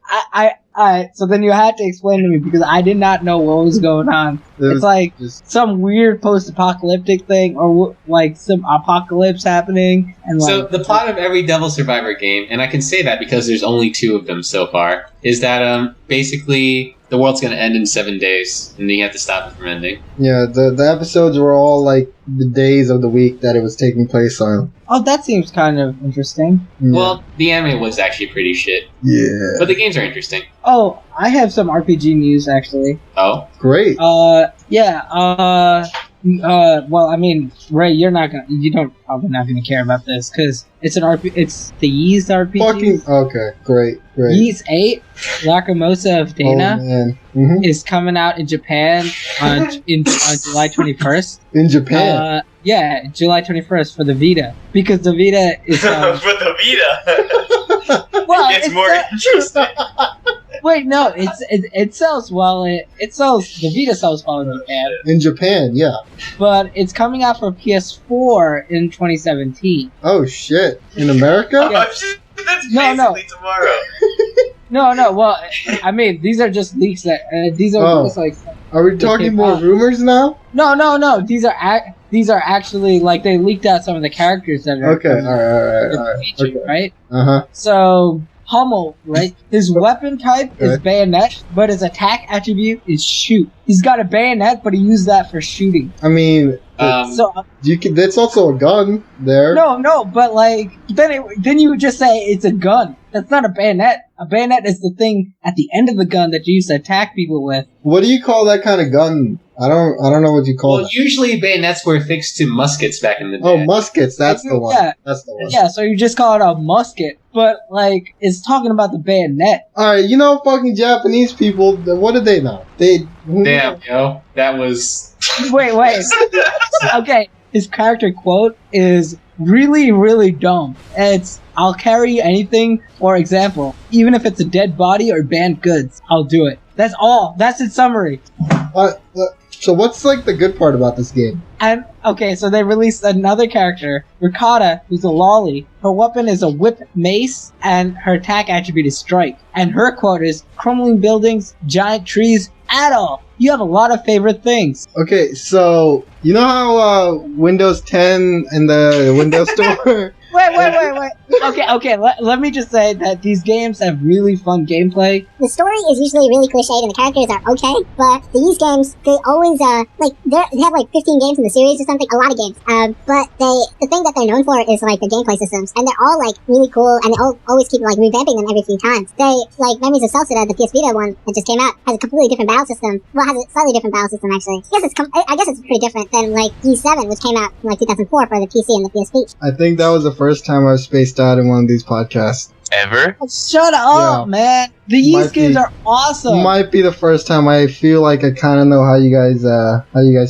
Speaker 4: Alright, so then you had to explain to me because I did not know what was going on. It's like some weird post-apocalyptic thing, or like some apocalypse happening. And
Speaker 1: so the plot of every Devil Survivor game, and I can say that because there's only 2 of them so far, is that basically the world's going to end in 7 days, and you have to stop it from ending.
Speaker 2: Yeah, the episodes were all like the days of the week that it was taking place on.
Speaker 4: Oh, that seems kind of interesting.
Speaker 2: Yeah.
Speaker 1: Well, the anime was actually pretty shit.
Speaker 2: Yeah.
Speaker 1: But the games are interesting.
Speaker 4: Oh, I have some RPG news, actually.
Speaker 1: Oh?
Speaker 2: Great.
Speaker 4: Well, I mean, Ray, you're probably not gonna care about this, because it's the Ys RPG.
Speaker 2: Okay, great.
Speaker 4: Ys 8, Lacrimosa of Dana, is coming out in Japan on July 21st.
Speaker 2: In Japan?
Speaker 4: Yeah, July 21st for the Vita. Because the Vita is...
Speaker 3: For the Vita?
Speaker 4: Well,
Speaker 3: it's more interesting.
Speaker 4: Wait, no, it sells well. The Vita sells well in Japan.
Speaker 2: In Japan, yeah.
Speaker 4: But it's coming out for PS4 in 2017.
Speaker 2: Oh shit! In America?
Speaker 3: Yeah. Oh shit! That's basically tomorrow.
Speaker 4: No. Well, I mean, these are just leaks. These are just like.
Speaker 2: Are we talking more rumors now?
Speaker 4: No. These are actually like they leaked out some of the characters that are.
Speaker 2: Okay. All right.
Speaker 4: Featured,
Speaker 2: Okay.
Speaker 4: Right.
Speaker 2: So.
Speaker 4: Hummel, right? His weapon type is bayonet, but his attack attribute is shoot. He's got a bayonet, but he used that for shooting.
Speaker 2: I mean, that's also a gun there.
Speaker 4: No, but like then you would just say it's a gun. That's not a bayonet. A bayonet is the thing at the end of the gun that you use to attack people with.
Speaker 2: What do you call that kind of gun? I don't know what you call it. Well,
Speaker 1: usually bayonets were fixed to muskets back in the day.
Speaker 2: Oh, muskets, that's the one. Yeah. That's the one.
Speaker 4: Yeah, so you just call it a musket, but like it's talking about the bayonet.
Speaker 2: Alright, fucking Japanese people, what did they know?
Speaker 1: Damn, yo. That was...
Speaker 4: Wait. Okay, his character quote is really, really dumb. It's, I'll carry anything, for example, even if it's a dead body or banned goods, I'll do it. That's all. That's its summary.
Speaker 2: So what's like the good part about this game?
Speaker 4: And okay, so they released another character, Ricotta, who's a lolly. Her weapon is a whip mace, and her attack attribute is strike. And her quote is, crumbling buildings, giant trees, at all. You have a lot of favorite things.
Speaker 2: Okay, so you know how Windows 10 in the Windows Store?
Speaker 4: Wait. Okay. Let me just say that these games have really fun gameplay.
Speaker 6: The story is usually really cliched and the characters are okay, but these games, they always, they have like 15 games in the series or something, a lot of games. But the thing that they're known for is like the gameplay systems, and they're all like really cool, and they always keep like revamping them every few times. They, like Memories of Celceta, the PS Vita one that just came out, has a completely different battle system. Well, has a slightly different battle system actually. I guess it's pretty different than like E7, which came out in like 2004 for the PC and the PSP.
Speaker 2: I think that was the first time I spaced out in one of these podcasts.
Speaker 3: Ever?
Speaker 4: Shut up,
Speaker 2: Yeah.
Speaker 4: man. The Ys
Speaker 2: Might
Speaker 4: games
Speaker 2: be-
Speaker 4: are awesome.
Speaker 2: Might be the first time I feel like I kind of know how you guys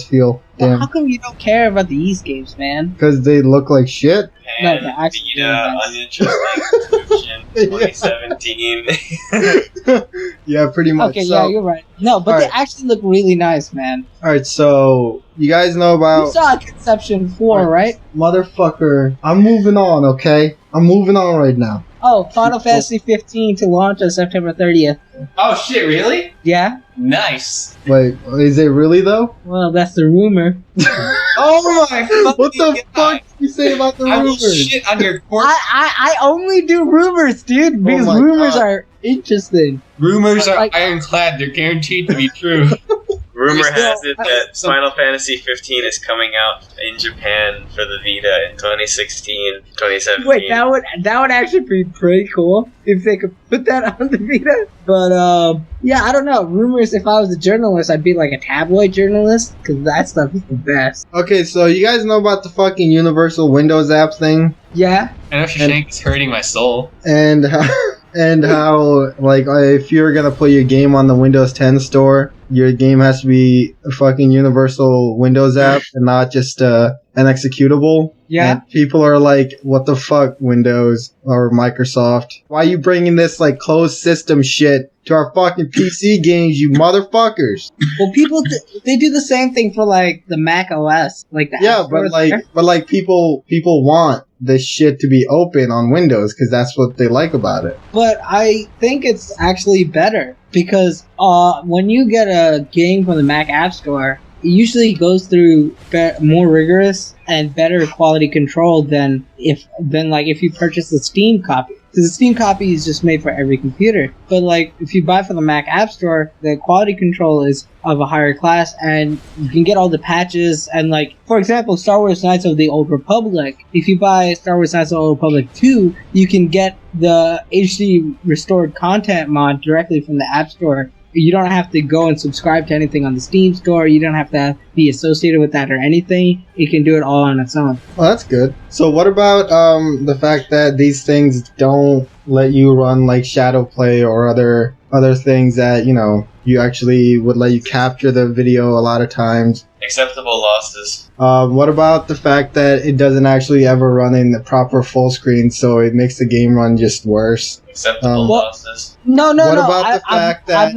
Speaker 2: feel.
Speaker 4: Well, how
Speaker 2: Damn,
Speaker 4: come you don't care about the Ys games, man?
Speaker 2: because they look like shit.
Speaker 4: No,
Speaker 3: And
Speaker 4: they're actually
Speaker 3: Vita,
Speaker 4: really nice.
Speaker 3: uninteresting description, 2017.
Speaker 2: Yeah, pretty much.
Speaker 4: Okay,
Speaker 2: So,
Speaker 4: yeah, you're right. No, but
Speaker 2: All
Speaker 4: they
Speaker 2: right.
Speaker 4: actually look really nice, man.
Speaker 2: all right, so you guys know
Speaker 4: You
Speaker 2: about
Speaker 4: saw Conception 4,
Speaker 2: Alright.
Speaker 4: right?
Speaker 2: motherfucker. I'm moving on, okay? I'm moving on right now.
Speaker 4: Oh, Final Fantasy 15 to launch on September 30th.
Speaker 1: Oh shit! Really?
Speaker 4: Yeah?
Speaker 1: Nice.
Speaker 2: Wait, is it really though?
Speaker 4: Well, that's the rumor.
Speaker 1: Oh my fucking
Speaker 2: What the
Speaker 1: God.
Speaker 2: fuck did you say about the
Speaker 1: I will
Speaker 2: rumors?
Speaker 1: shit on your corpse.
Speaker 4: I only do rumors, dude, because
Speaker 2: my
Speaker 4: rumors
Speaker 2: God.
Speaker 4: are interesting.
Speaker 1: Rumors are
Speaker 4: Like-
Speaker 1: ironclad. They're guaranteed to be true.
Speaker 3: Rumor
Speaker 1: Still-
Speaker 3: has it that Final Fantasy 15 is coming out in Japan for the Vita in 2016, 2017.
Speaker 4: Wait, that would actually be pretty cool if they could put that on the Vita. But yeah, I don't know. Rumors. If I was a journalist, I'd be like a tabloid journalist because that stuff is the best.
Speaker 2: Okay, so you guys know about the fucking Universal Windows app thing?
Speaker 4: Yeah.
Speaker 1: I know Shashank is hurting my soul.
Speaker 2: And how like if you're gonna put your game on the Windows 10 store, your game has to be a fucking Universal Windows app and not just an executable.
Speaker 4: Yeah.
Speaker 2: And people are like, what the fuck, Windows or Microsoft? Why are you bringing this like closed system shit to our fucking PC games, you motherfuckers?
Speaker 4: Well, people they do the same thing for like the Mac OS, like the
Speaker 2: Yeah,
Speaker 4: App Store
Speaker 2: but
Speaker 4: there.
Speaker 2: people want this shit to be open on Windows because that's what they like about it.
Speaker 4: But I think it's actually better because when you get a game from the Mac App Store, it usually goes through more rigorous and better quality control than if you purchase the Steam copy. Because the Steam copy is just made for every computer. But like if you buy from the Mac App Store, the quality control is of a higher class, and you can get all the patches. And like for example, Star Wars Knights of the Old Republic. If you buy Star Wars Knights of the Old Republic 2, you can get the HD restored content mod directly from the App Store. You don't have to go and subscribe to anything on the Steam store. You don't have to be associated with that or anything. It can do it all on its own.
Speaker 2: Well, that's good. So what about the fact that these things don't let you run like shadow play or other things that, you know, you actually would let you capture the video a lot of times?
Speaker 3: Acceptable losses.
Speaker 2: What about the fact that it doesn't actually ever run in the proper full screen, so it makes the game run just worse?
Speaker 3: Acceptable
Speaker 4: Well-
Speaker 3: losses.
Speaker 4: No.
Speaker 2: What about the fact that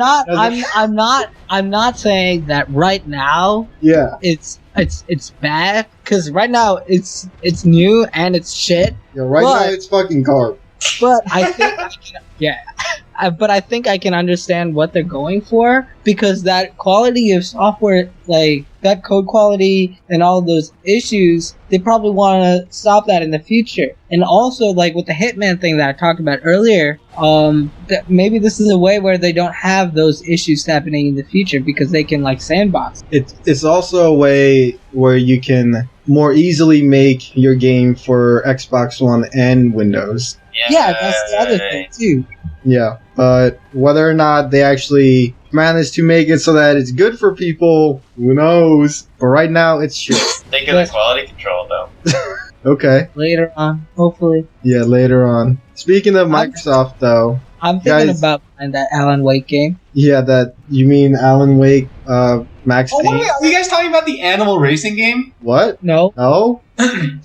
Speaker 4: I'm not saying that right now
Speaker 2: Yeah,
Speaker 4: it's bad, because right now it's new and it's shit.
Speaker 2: yeah. Right
Speaker 4: But-
Speaker 2: now it's fucking carb.
Speaker 4: But I think but I think I can understand what they're going for, because that quality of software, like that code quality and all of those issues, they probably want to stop that in the future. And also, like with the Hitman thing that I talked about earlier, that maybe this is a way where they don't have those issues happening in the future because they can like sandbox.
Speaker 2: It's also a way where you can more easily make your game for Xbox One and Windows.
Speaker 4: Yeah, that's the other thing too.
Speaker 2: Yeah, but whether or not they actually manage to make it so that it's good for people, who knows? But right now, it's shit.
Speaker 3: Think of the quality control, though.
Speaker 2: Okay.
Speaker 4: Later on, hopefully.
Speaker 2: Yeah, later on. Speaking of Microsoft, though,
Speaker 4: I'm thinking
Speaker 2: Guys-
Speaker 4: about playing that Alan Wake game.
Speaker 2: yeah, that you mean Alan Wake, Max
Speaker 1: Oh,
Speaker 2: Payne?
Speaker 1: wait, are you guys talking about the animal racing game?
Speaker 2: What?
Speaker 4: No.
Speaker 2: No?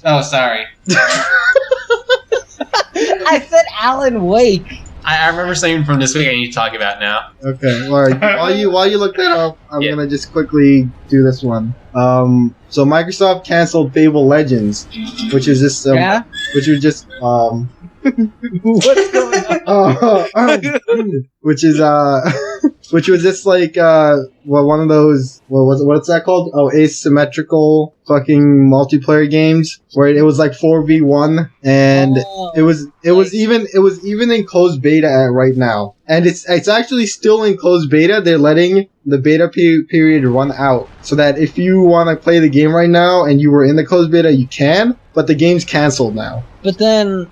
Speaker 1: Oh, sorry.
Speaker 4: I said Alan Wake.
Speaker 1: I remember something from this week I need to talk about now.
Speaker 2: Okay. All right. While you look that up, I'm
Speaker 1: Yeah.
Speaker 2: gonna just quickly do this one. So Microsoft canceled Fable Legends, which is just
Speaker 4: Yeah?
Speaker 2: which was just
Speaker 4: What's going on?
Speaker 2: which is which was just like one of those what's that called? Oh, asymmetrical fucking multiplayer games where it was like 4v1 and
Speaker 4: Oh,
Speaker 2: it was even in closed beta right now, and it's actually still in closed beta. They're letting the beta period run out so that if you want to play the game right now and you were in the closed beta, you can, but the game's canceled now.
Speaker 4: but then,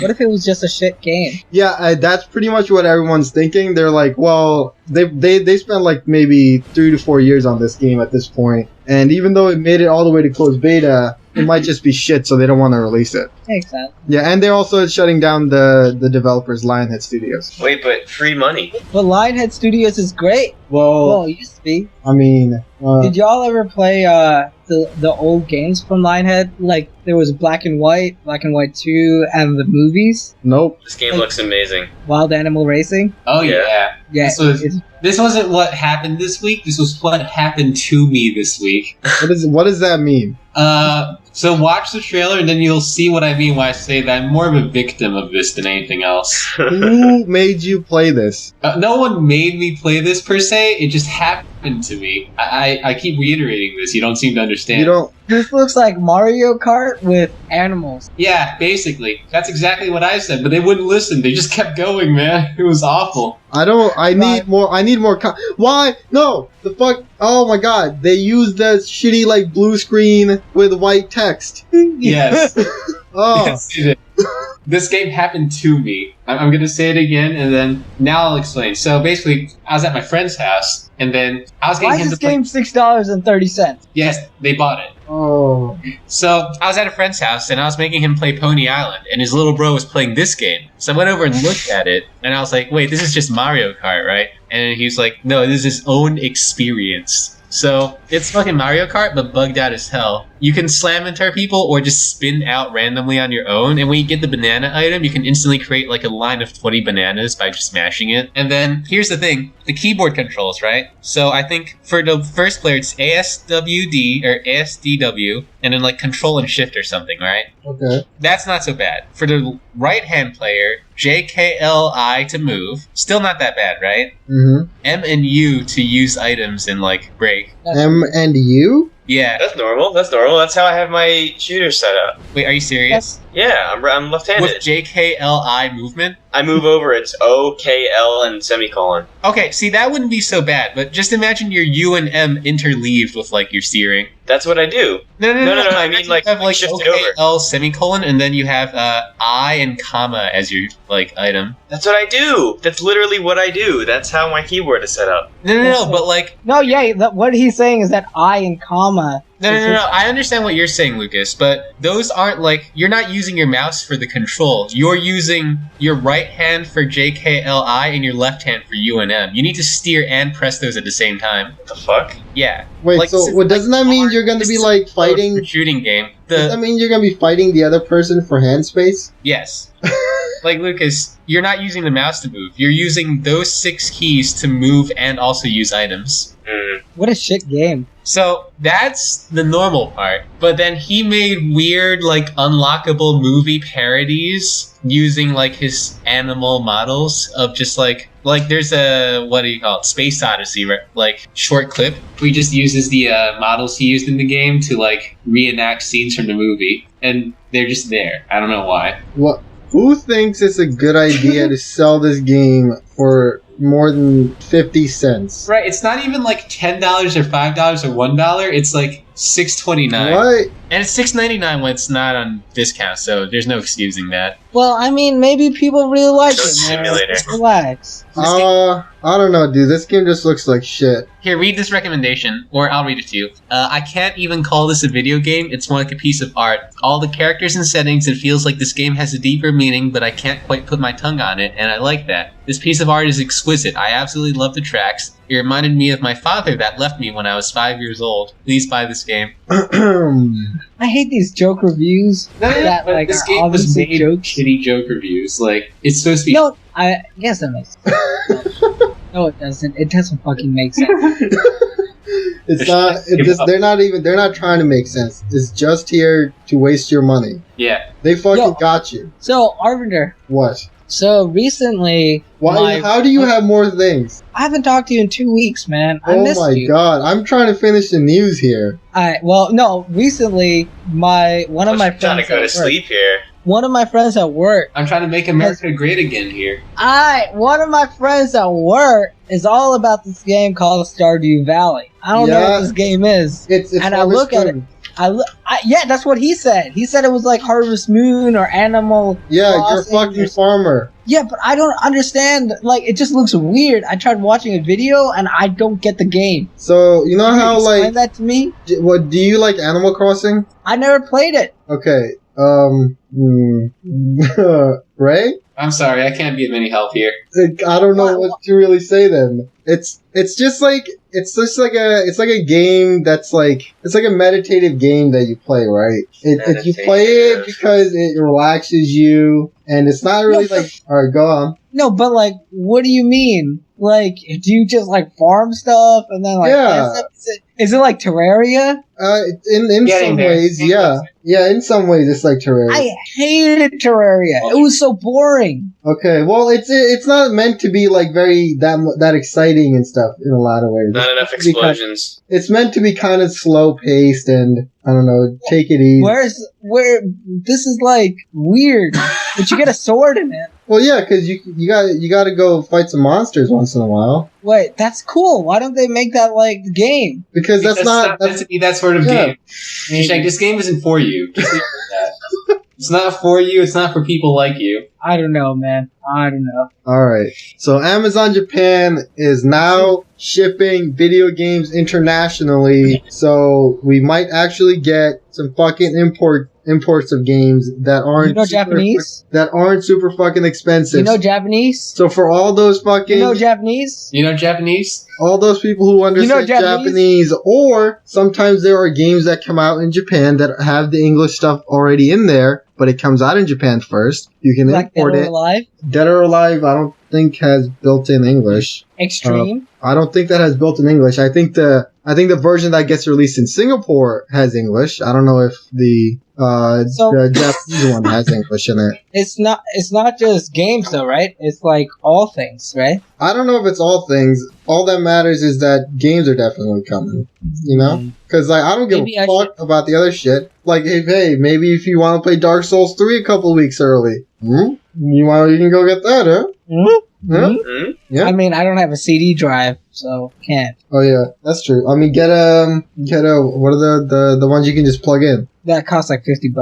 Speaker 4: what if it was just a shit game?
Speaker 2: Yeah, that's pretty much what everyone's thinking. They're like, well, they spent like maybe 3 to 4 years on this game at this point, and even though it made it all the way to closed beta, it might just be shit, so they don't want to release it.
Speaker 4: Makes sense.
Speaker 2: Yeah, and they're also shutting down the developers, Lionhead Studios.
Speaker 3: Wait, but free money.
Speaker 4: But Lionhead Studios is great.
Speaker 2: Well,
Speaker 4: Well, it used to be.
Speaker 2: I mean,
Speaker 4: Did y'all ever play the old games from Lionhead? Like, there was Black and White 2, and the movies?
Speaker 2: nope.
Speaker 3: This game looks amazing.
Speaker 4: Wild Animal Racing?
Speaker 1: Oh
Speaker 3: Yeah.
Speaker 1: yeah.
Speaker 4: Yeah.
Speaker 1: This wasn't what happened this week. This was what happened to me this week.
Speaker 2: What does that mean?
Speaker 1: So watch the trailer and then you'll see what I mean when I say that I'm more of a victim of this than anything else.
Speaker 2: Who made you play this?
Speaker 1: No one made me play this per se. It just happened to me. I keep reiterating this. You don't seem to understand.
Speaker 2: You don't.
Speaker 4: This looks like Mario Kart with animals.
Speaker 1: Yeah, basically. That's exactly what I said, but they wouldn't listen. They just kept going, man. It was awful.
Speaker 2: I don't. I need more. I need more. Why? No. The fuck. Oh my god. They used that shitty like blue screen with white text.
Speaker 1: Yes.
Speaker 2: Oh.
Speaker 1: Yes, it did. This game happened to me. I'm going to say it again, and then now I'll explain. So basically, I was at my friend's house, and then I was
Speaker 4: Why
Speaker 1: getting
Speaker 4: is
Speaker 1: him
Speaker 4: this
Speaker 1: to play.
Speaker 4: game $6.30?
Speaker 1: Yes, they bought it.
Speaker 2: Oh.
Speaker 1: So I was at a friend's house, and I was making him play Pony Island, and his little bro was playing this game. So I went over and looked at it, and I was like, wait, this is just Mario Kart, right? And he was like, no, this is his own experience. So it's fucking Mario Kart, but bugged out as hell. You can slam into people or just spin out randomly on your own. And when you get the banana item, you can instantly create like a line of 20 bananas by just smashing it. And then here's the thing, the keyboard controls, right? So I think for the first player, it's ASWD or ASDW, and then like control and shift or something, right?
Speaker 2: Okay.
Speaker 1: That's not so bad. For the right-hand player, JKLI to move. Still not that bad, right?
Speaker 2: Mm-hmm.
Speaker 1: M and U to use items and like break.
Speaker 2: M and U.
Speaker 1: Yeah.
Speaker 3: That's normal. That's normal. That's how I have my shooter set up.
Speaker 1: Wait, are you serious?
Speaker 3: Yeah, I'm left-handed.
Speaker 1: With JKLI movement?
Speaker 3: I move over. It's O, K, L, and semicolon.
Speaker 1: Okay, see, that wouldn't be so bad, but just imagine your U and M interleaved with, like, your steering.
Speaker 3: That's what I do.
Speaker 1: No.
Speaker 3: I mean, like,
Speaker 1: you have, like,
Speaker 3: shift it
Speaker 1: OK,
Speaker 3: over.
Speaker 1: L, semicolon, and then you have I and comma as your, like, item.
Speaker 3: That's what I do. That's literally what I do. That's how my keyboard is set up.
Speaker 1: No, but, like...
Speaker 4: No, yeah, what he's saying is that I and comma...
Speaker 1: No. I understand what you're saying, Lucas, but those aren't, like... You're not using your mouse for the control. You're using your right hand for JKLI and your left hand for U and M. You need to steer and press those at the same time.
Speaker 3: What the fuck?
Speaker 1: Yeah.
Speaker 2: Wait,
Speaker 1: Like,
Speaker 2: so doesn't that mean you're going to be like fighting?
Speaker 1: A shooting game.
Speaker 2: Does that mean you're going to be fighting the other person for hand space?
Speaker 1: Yes. Like, Lucas, you're not using the mouse to move. You're using those 6 keys to move and also use items.
Speaker 4: What a shit game.
Speaker 1: So, that's the normal part. But then he made weird, like, unlockable movie parodies using, like, his animal models of just, like there's a, what do you call it, Space Odyssey, right? Like, short clip. Where he just uses the models he used in the game to, like, reenact scenes from the movie. And they're just there. I don't know why.
Speaker 2: What? Who thinks it's a good idea to sell this game for more than 50 cents?
Speaker 1: Right, it's not even like $10 or $5 or $1. It's like $6.29.
Speaker 2: What?
Speaker 1: And it's $6.99 when it's not on discount, so there's no excusing that.
Speaker 4: Well, I mean, maybe people really like
Speaker 3: Goat
Speaker 4: it, man.
Speaker 3: Simulator.
Speaker 4: Relax.
Speaker 2: I don't know, dude. This game just looks like shit.
Speaker 1: Here, read this recommendation, or I'll read it to you. I can't even call this a video game. It's more like a piece of art. All the characters and settings, it feels like this game has a deeper meaning, but I can't quite put my tongue on it, and I like that. This piece of art is exquisite. I absolutely love the tracks. It reminded me of my father that left me when I was 5 years old. Please buy this game.
Speaker 4: I hate these joke reviews. That,
Speaker 1: but
Speaker 4: like,
Speaker 1: this
Speaker 4: are
Speaker 1: game was
Speaker 4: obviously
Speaker 1: made
Speaker 4: jokes.
Speaker 1: shitty joke reviews. Like, it's supposed to be...
Speaker 4: No, I guess that makes sense. No, it doesn't. It doesn't fucking make sense.
Speaker 2: It's not. It just, they're not trying to make sense. It's just here to waste your money.
Speaker 1: Yeah.
Speaker 2: They fucking
Speaker 4: Yo.
Speaker 2: got you.
Speaker 4: So, Arvinder,
Speaker 2: What?
Speaker 4: so recently...
Speaker 2: Why? How do you have more things?
Speaker 4: I haven't talked to you in 2 weeks, man. I
Speaker 2: Oh
Speaker 4: missed
Speaker 2: my
Speaker 4: you.
Speaker 2: god! I'm trying to finish the news here.
Speaker 4: Well, no, recently, one of my
Speaker 3: I'm trying
Speaker 4: friends
Speaker 3: to go to
Speaker 4: at work,
Speaker 3: sleep here.
Speaker 4: one of my friends at work,
Speaker 1: I'm trying to make America great again here.
Speaker 4: one of my friends at work is all about this game called Stardew Valley. I don't know
Speaker 2: Yeah.
Speaker 4: what this game is.
Speaker 2: It's
Speaker 4: And I
Speaker 2: Harvest
Speaker 4: look at it.
Speaker 2: Moon.
Speaker 4: Yeah, that's what he said. He said it was like Harvest Moon or Animal
Speaker 2: Yeah, you're a
Speaker 4: Crossing
Speaker 2: fucking
Speaker 4: or-
Speaker 2: farmer.
Speaker 4: Yeah, but I don't understand. Like, it just looks weird. I tried watching a video and I don't get the game.
Speaker 2: So, you know
Speaker 4: Can you
Speaker 2: how,
Speaker 4: explain
Speaker 2: like,
Speaker 4: that to me?
Speaker 2: what, do you like Animal Crossing?
Speaker 4: I never played it.
Speaker 2: Okay, Ray?
Speaker 1: I'm sorry, I can't be of any help here.
Speaker 2: I don't know what to really say then. It's just like a game that's like, it's like a meditative game that you play, right? You play it because it relaxes you, and it's not really like, alright, go on.
Speaker 4: No, but like, what do you mean? Like, do you just like farm stuff and then like
Speaker 2: Yeah.
Speaker 4: Is it like Terraria?
Speaker 2: In some ways, yeah. Yeah, in some ways it's like Terraria.
Speaker 4: I hated Terraria. It was so boring.
Speaker 2: Okay, well, it's not meant to be like very that exciting and stuff in a lot of ways.
Speaker 3: Not enough explosions.
Speaker 2: It's meant to be kind of slow paced and I don't know, take it easy.
Speaker 4: Where this is like weird, but you get a sword in it.
Speaker 2: Well, yeah, because you got to go fight some monsters once in a while.
Speaker 4: Wait, that's cool. Why don't they make that like the game?
Speaker 2: Because that's not
Speaker 1: meant to be that sort of game. Shashank, this game isn't for you. Just leave it at that. It's not for you. It's not for people like you.
Speaker 4: I don't know, man. I don't know.
Speaker 2: All right. So Amazon Japan is now shipping video games internationally. So we might actually get some fucking imports of games that aren't
Speaker 4: Japanese?
Speaker 2: That aren't super fucking expensive.
Speaker 4: You know Japanese?
Speaker 2: So for all those fucking
Speaker 4: You know Japanese?
Speaker 1: You know Japanese?
Speaker 2: all those people who understand Japanese, or sometimes there are games that come out in Japan that have the English stuff already in there, but it comes out in Japan first. You can
Speaker 4: Like
Speaker 2: import
Speaker 4: Dead or
Speaker 2: it.
Speaker 4: Alive?
Speaker 2: Dead or Alive, I don't think has built-in English.
Speaker 4: Extreme?
Speaker 2: I don't think that has built-in English. I think the version that gets released in Singapore has English. I don't know if the Japanese one has English in it.
Speaker 4: It's not just games though, right? It's like all things, right?
Speaker 2: I don't know if it's all things. All that matters is that games are definitely coming. You know? Because like, I don't give a fuck about the other shit. Like, hey, maybe if you want to play Dark Souls 3 a couple weeks early, you can go get that, huh?
Speaker 4: Mm-hmm.
Speaker 2: Yeah.
Speaker 4: I mean, I don't have a CD drive, so can't.
Speaker 2: Oh yeah, that's true. I mean, get a what are the ones you can just plug in?
Speaker 4: That costs like $50.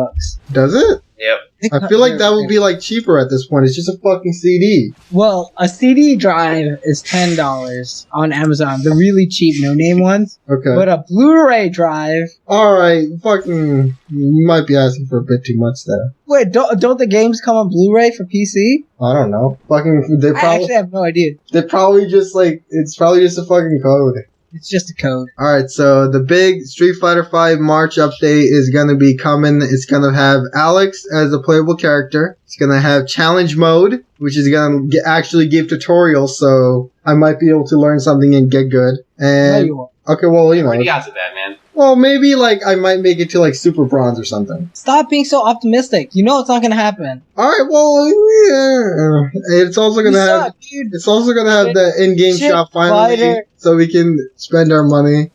Speaker 2: Does it?
Speaker 3: Yep.
Speaker 2: I feel like that would be like cheaper at this point. It's just a fucking CD.
Speaker 4: Well, a CD drive is $10 on Amazon. The really cheap, no-name ones.
Speaker 2: Okay.
Speaker 4: But a Blu-ray drive.
Speaker 2: All right, fucking, you might be asking for a bit too much there.
Speaker 4: Wait, don't the games come on Blu-ray for PC?
Speaker 2: I don't know. Fucking,
Speaker 4: I actually have no idea.
Speaker 2: They're probably just like, it's probably just a fucking code.
Speaker 4: It's just a code.
Speaker 2: Alright, so the big Street Fighter V March update is gonna be coming. It's gonna have Alex as a playable character. It's gonna have challenge mode, which is gonna actually give tutorials, so I might be able to learn something and get good. And
Speaker 4: No, you won't.
Speaker 2: okay, well, you know.
Speaker 1: What are the odds of that, man?
Speaker 2: Well, maybe like I might make it to like Super Bronze or something.
Speaker 4: Stop being so optimistic. You know it's not gonna happen.
Speaker 2: Alright, well, yeah. It's also gonna have.
Speaker 4: Suck, dude.
Speaker 2: It's also gonna have the in-game
Speaker 4: Shit
Speaker 2: shop finally,
Speaker 4: fighter.
Speaker 2: so we can spend our money.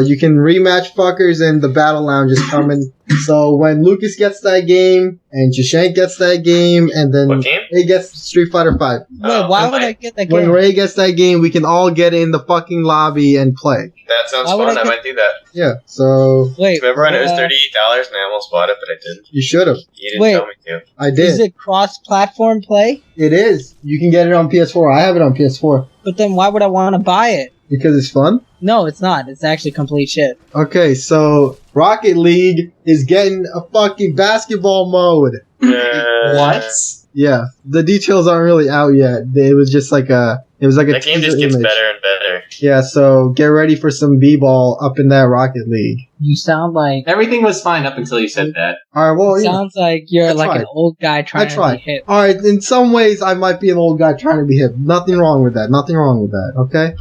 Speaker 2: You can rematch fuckers, and the battle lounge is coming. So when Lucas gets that game, and Shashank gets that game, and then
Speaker 3: What game?
Speaker 2: Ray gets Street Fighter V.
Speaker 4: Wait, why would I get that
Speaker 2: When
Speaker 4: game?
Speaker 2: Ray gets that game, we can all get in the fucking lobby and play.
Speaker 3: That sounds
Speaker 4: Why would
Speaker 3: fun.
Speaker 4: I
Speaker 3: I
Speaker 4: get-
Speaker 3: might do that.
Speaker 2: Yeah, so
Speaker 4: Wait,
Speaker 3: Remember when it was $38 and I almost bought it, but I didn't.
Speaker 2: you should have.
Speaker 3: You didn't
Speaker 4: Wait.
Speaker 3: tell me to.
Speaker 2: I
Speaker 4: is
Speaker 2: did.
Speaker 4: it cross-platform play?
Speaker 2: It is. You can get it on PS4. I have it on PS4
Speaker 4: But then why would I want to buy it?
Speaker 2: because it's fun.
Speaker 4: No, it's not. It's actually complete shit.
Speaker 2: Okay, so Rocket League is getting a fucking basketball mode.
Speaker 3: What?
Speaker 2: Yeah, the details aren't really out yet. It was just like a
Speaker 3: That game just
Speaker 2: teaser
Speaker 3: gets
Speaker 2: image.
Speaker 3: better and better.
Speaker 2: Yeah, so get ready for some b-ball up in that Rocket League.
Speaker 4: You sound like
Speaker 1: Everything was fine up until you said that.
Speaker 2: All right, well,
Speaker 4: sounds like you're
Speaker 2: I
Speaker 4: like
Speaker 2: tried.
Speaker 4: an old guy trying to
Speaker 2: tried.
Speaker 4: be hip.
Speaker 2: all right. In some ways, I might be an old guy trying to be hip. Nothing wrong with that. Nothing wrong with that. Okay.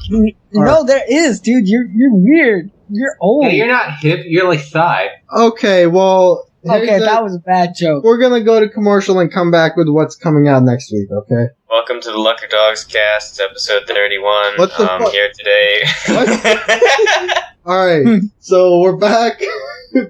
Speaker 4: No, there is, dude. You're weird. You're old.
Speaker 1: Yeah, you're not hip. You're like thigh.
Speaker 2: Okay. Well,
Speaker 4: Okay, that was a bad joke.
Speaker 2: we're gonna go to commercial and come back with what's coming out next week. Okay.
Speaker 3: Welcome to the LuckerDogsCast. It's episode 31.
Speaker 2: What the
Speaker 3: I'm
Speaker 2: fuck?
Speaker 3: here today.
Speaker 2: All right. So we're back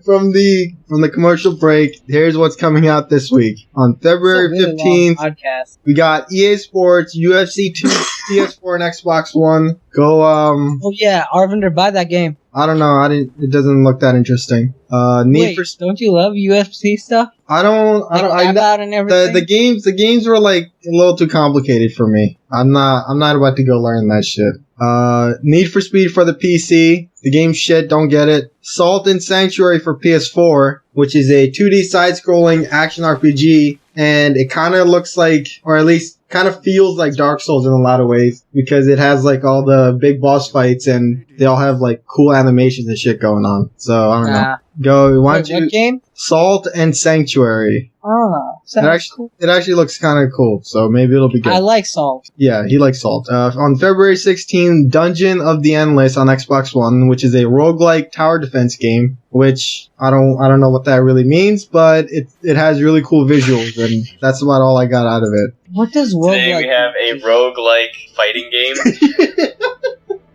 Speaker 2: from the commercial break. Here's what's coming out this week on February
Speaker 4: It's a really
Speaker 2: 15th.
Speaker 4: long podcast.
Speaker 2: We got EA Sports, UFC 2, PS4 and Xbox One. Go,
Speaker 4: Oh yeah, Arvinder, buy that game.
Speaker 2: I don't know. It doesn't look that interesting.
Speaker 4: Wait, don't you love UFC stuff?
Speaker 2: I don't.
Speaker 4: And everything?
Speaker 2: The games were like a little too complicated for me. I'm not about to go learn that shit. Need for Speed for the PC. The game's shit. Don't get it. Salt and Sanctuary for PS4, which is a 2D side-scrolling action RPG, and it kind of looks like, or at least kind of feels like Dark Souls in a lot of ways, because it has like all the big boss fights and they all have like cool animations and shit going on. So I don't know.
Speaker 4: What game?
Speaker 2: Salt and Sanctuary.
Speaker 4: Oh,
Speaker 2: it actually looks kind of cool, so maybe it'll be good.
Speaker 4: I like Salt.
Speaker 2: Yeah, he likes Salt. On February 16, Dungeon of the Endless on Xbox One, which is a roguelike tower defense game, which I don't know what that really means, but it has really cool visuals, and that's about all I got out of it.
Speaker 4: What does roguelike?
Speaker 3: Today we have a roguelike fighting game.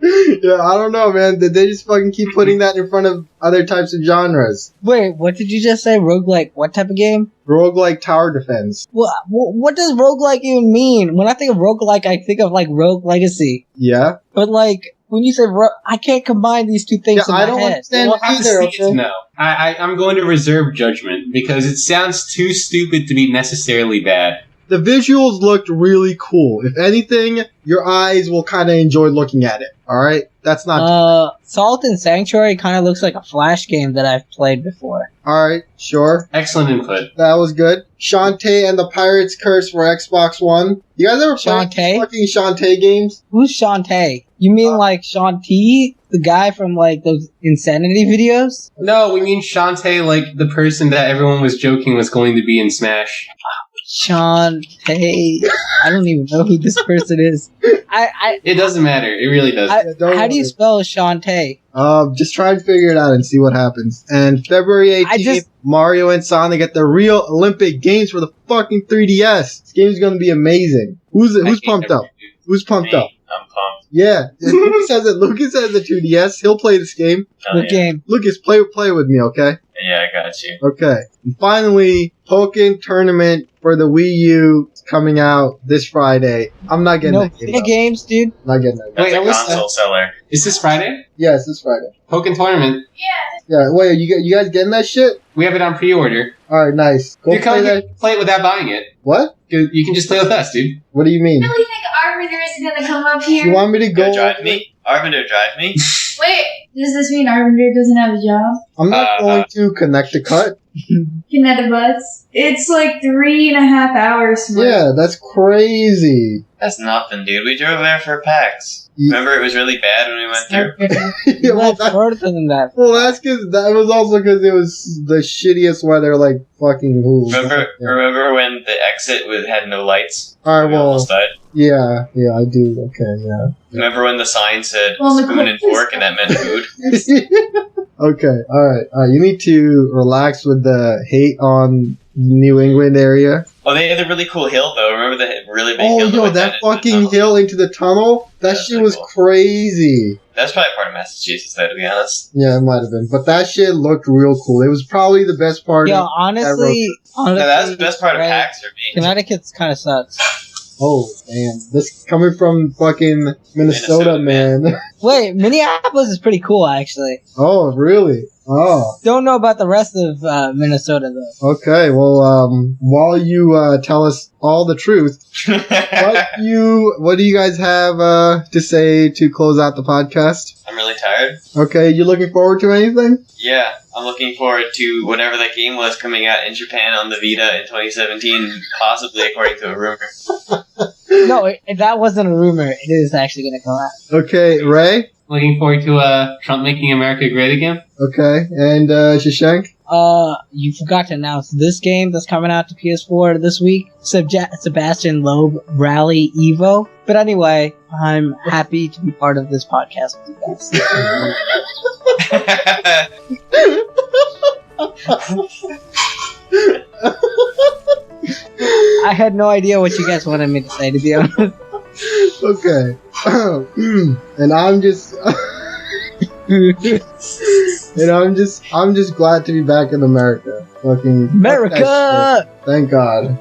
Speaker 2: Yeah, I don't know, man. They just fucking keep putting that in front of other types of genres.
Speaker 4: Wait, what did you just say? Roguelike? What type of game?
Speaker 2: Roguelike tower defense.
Speaker 4: What does roguelike even mean? When I think of roguelike, I think of like Rogue Legacy.
Speaker 2: Yeah.
Speaker 4: But like, when you say I can't combine these two things in my head.
Speaker 2: I don't understand either. Okay?
Speaker 1: No. I'm going to reserve judgment because it sounds too stupid to be necessarily bad.
Speaker 2: The visuals looked really cool. If anything, your eyes will kind of enjoy looking at it. Alright? That's not...
Speaker 4: Salt and Sanctuary kind of looks like a Flash game that I've played before.
Speaker 2: Alright, sure.
Speaker 1: Excellent input.
Speaker 2: That was good. Shantae and the Pirate's Curse for Xbox One. You guys ever play fucking Shantae games?
Speaker 4: Who's Shantae? You mean like Shantae? The guy from like those Insanity videos?
Speaker 1: No, we mean Shantae, like the person that everyone was joking was going to be in Smash.
Speaker 4: Shantae. I don't even know who this person is.
Speaker 1: It doesn't matter. It really doesn't.
Speaker 4: How do you spell Shantae?
Speaker 2: Just try and figure it out and see what happens. And February 18th, Mario and Sonic at the Real Olympic Games for the fucking 3DS. This game's gonna be amazing. Who's pumped up? Who's pumped up?
Speaker 3: I'm pumped.
Speaker 2: Yeah, Lucas has a 2DS. He'll play this game.
Speaker 4: What game?
Speaker 2: Lucas, play with me, okay?
Speaker 3: Yeah, I got you.
Speaker 2: Okay. And finally, Pokken Tournament for the Wii U is coming out this Friday. I'm not getting that game.
Speaker 4: No games, dude.
Speaker 2: Not getting that
Speaker 3: game. That's a console seller.
Speaker 1: Is this Friday?
Speaker 2: Yeah, it's this Friday.
Speaker 1: Pokken Tournament.
Speaker 2: Yeah, wait, you guys getting that shit?
Speaker 1: We have it on pre-order.
Speaker 2: Alright, nice. Go play that.
Speaker 1: Play it without buying it.
Speaker 2: What?
Speaker 1: You can just play with us, dude.
Speaker 2: What do you mean?
Speaker 5: I really think Arvinder is gonna come up here.
Speaker 2: You want me to go
Speaker 3: drive me? Arvinder, drive me?
Speaker 5: Wait, does this mean Arvinder doesn't have a job?
Speaker 2: I'm not going to Connecticut.
Speaker 5: Connecticut. It's like 3.5 hours.
Speaker 2: Yeah, that's crazy.
Speaker 3: That's nothing, dude. We drove there for PAX. Remember, it was really bad when we went through?
Speaker 2: Yeah, well,
Speaker 4: further than that.
Speaker 2: Well, that's because that was also because it was the shittiest weather, like fucking.
Speaker 3: Remember when the exit had no lights?
Speaker 2: Alright,
Speaker 3: we almost died?
Speaker 2: Yeah, I do. Okay, yeah.
Speaker 3: Remember when the sign said spoon and fork and that meant food?
Speaker 2: Okay, alright. You need to relax with the hate on New England area.
Speaker 3: Oh, they had a really cool hill, though. Remember the really big hill?
Speaker 2: Oh, yo, that fucking hill into the tunnel? That shit was crazy.
Speaker 3: That's probably part of Massachusetts, though, to be honest.
Speaker 2: Yeah, it might have been. But that shit looked real cool. It was probably the best part
Speaker 4: of honestly,
Speaker 3: that's the best part of PAX for me.
Speaker 4: Connecticut kind of sucks.
Speaker 2: Oh, damn. This coming from fucking Minnesota, man.
Speaker 4: Wait, Minneapolis is pretty cool, actually.
Speaker 2: Oh, really? Oh.
Speaker 4: Don't know about the rest of Minnesota, though.
Speaker 2: Okay, well, while you tell us all the truth, what do you guys have to say to close out the podcast?
Speaker 3: I'm really tired.
Speaker 2: Okay, you looking forward to anything?
Speaker 3: Yeah, I'm looking forward to whatever that game was coming out in Japan on the Vita in 2017, possibly according to a rumor.
Speaker 4: No, that wasn't a rumor. It is actually going to come out.
Speaker 2: Okay, Ray?
Speaker 1: Looking forward to Trump making America great again.
Speaker 2: Okay, and Shashank?
Speaker 4: You forgot to announce this game that's coming out to PS4 this week. Sebastian Loeb Rally Evo. But anyway, I'm happy to be part of this podcast with you guys. I had no idea what you guys wanted me to say, to be honest.
Speaker 2: Okay. And I'm just I'm just glad to be back in America. Fucking
Speaker 4: America!
Speaker 2: Thank God.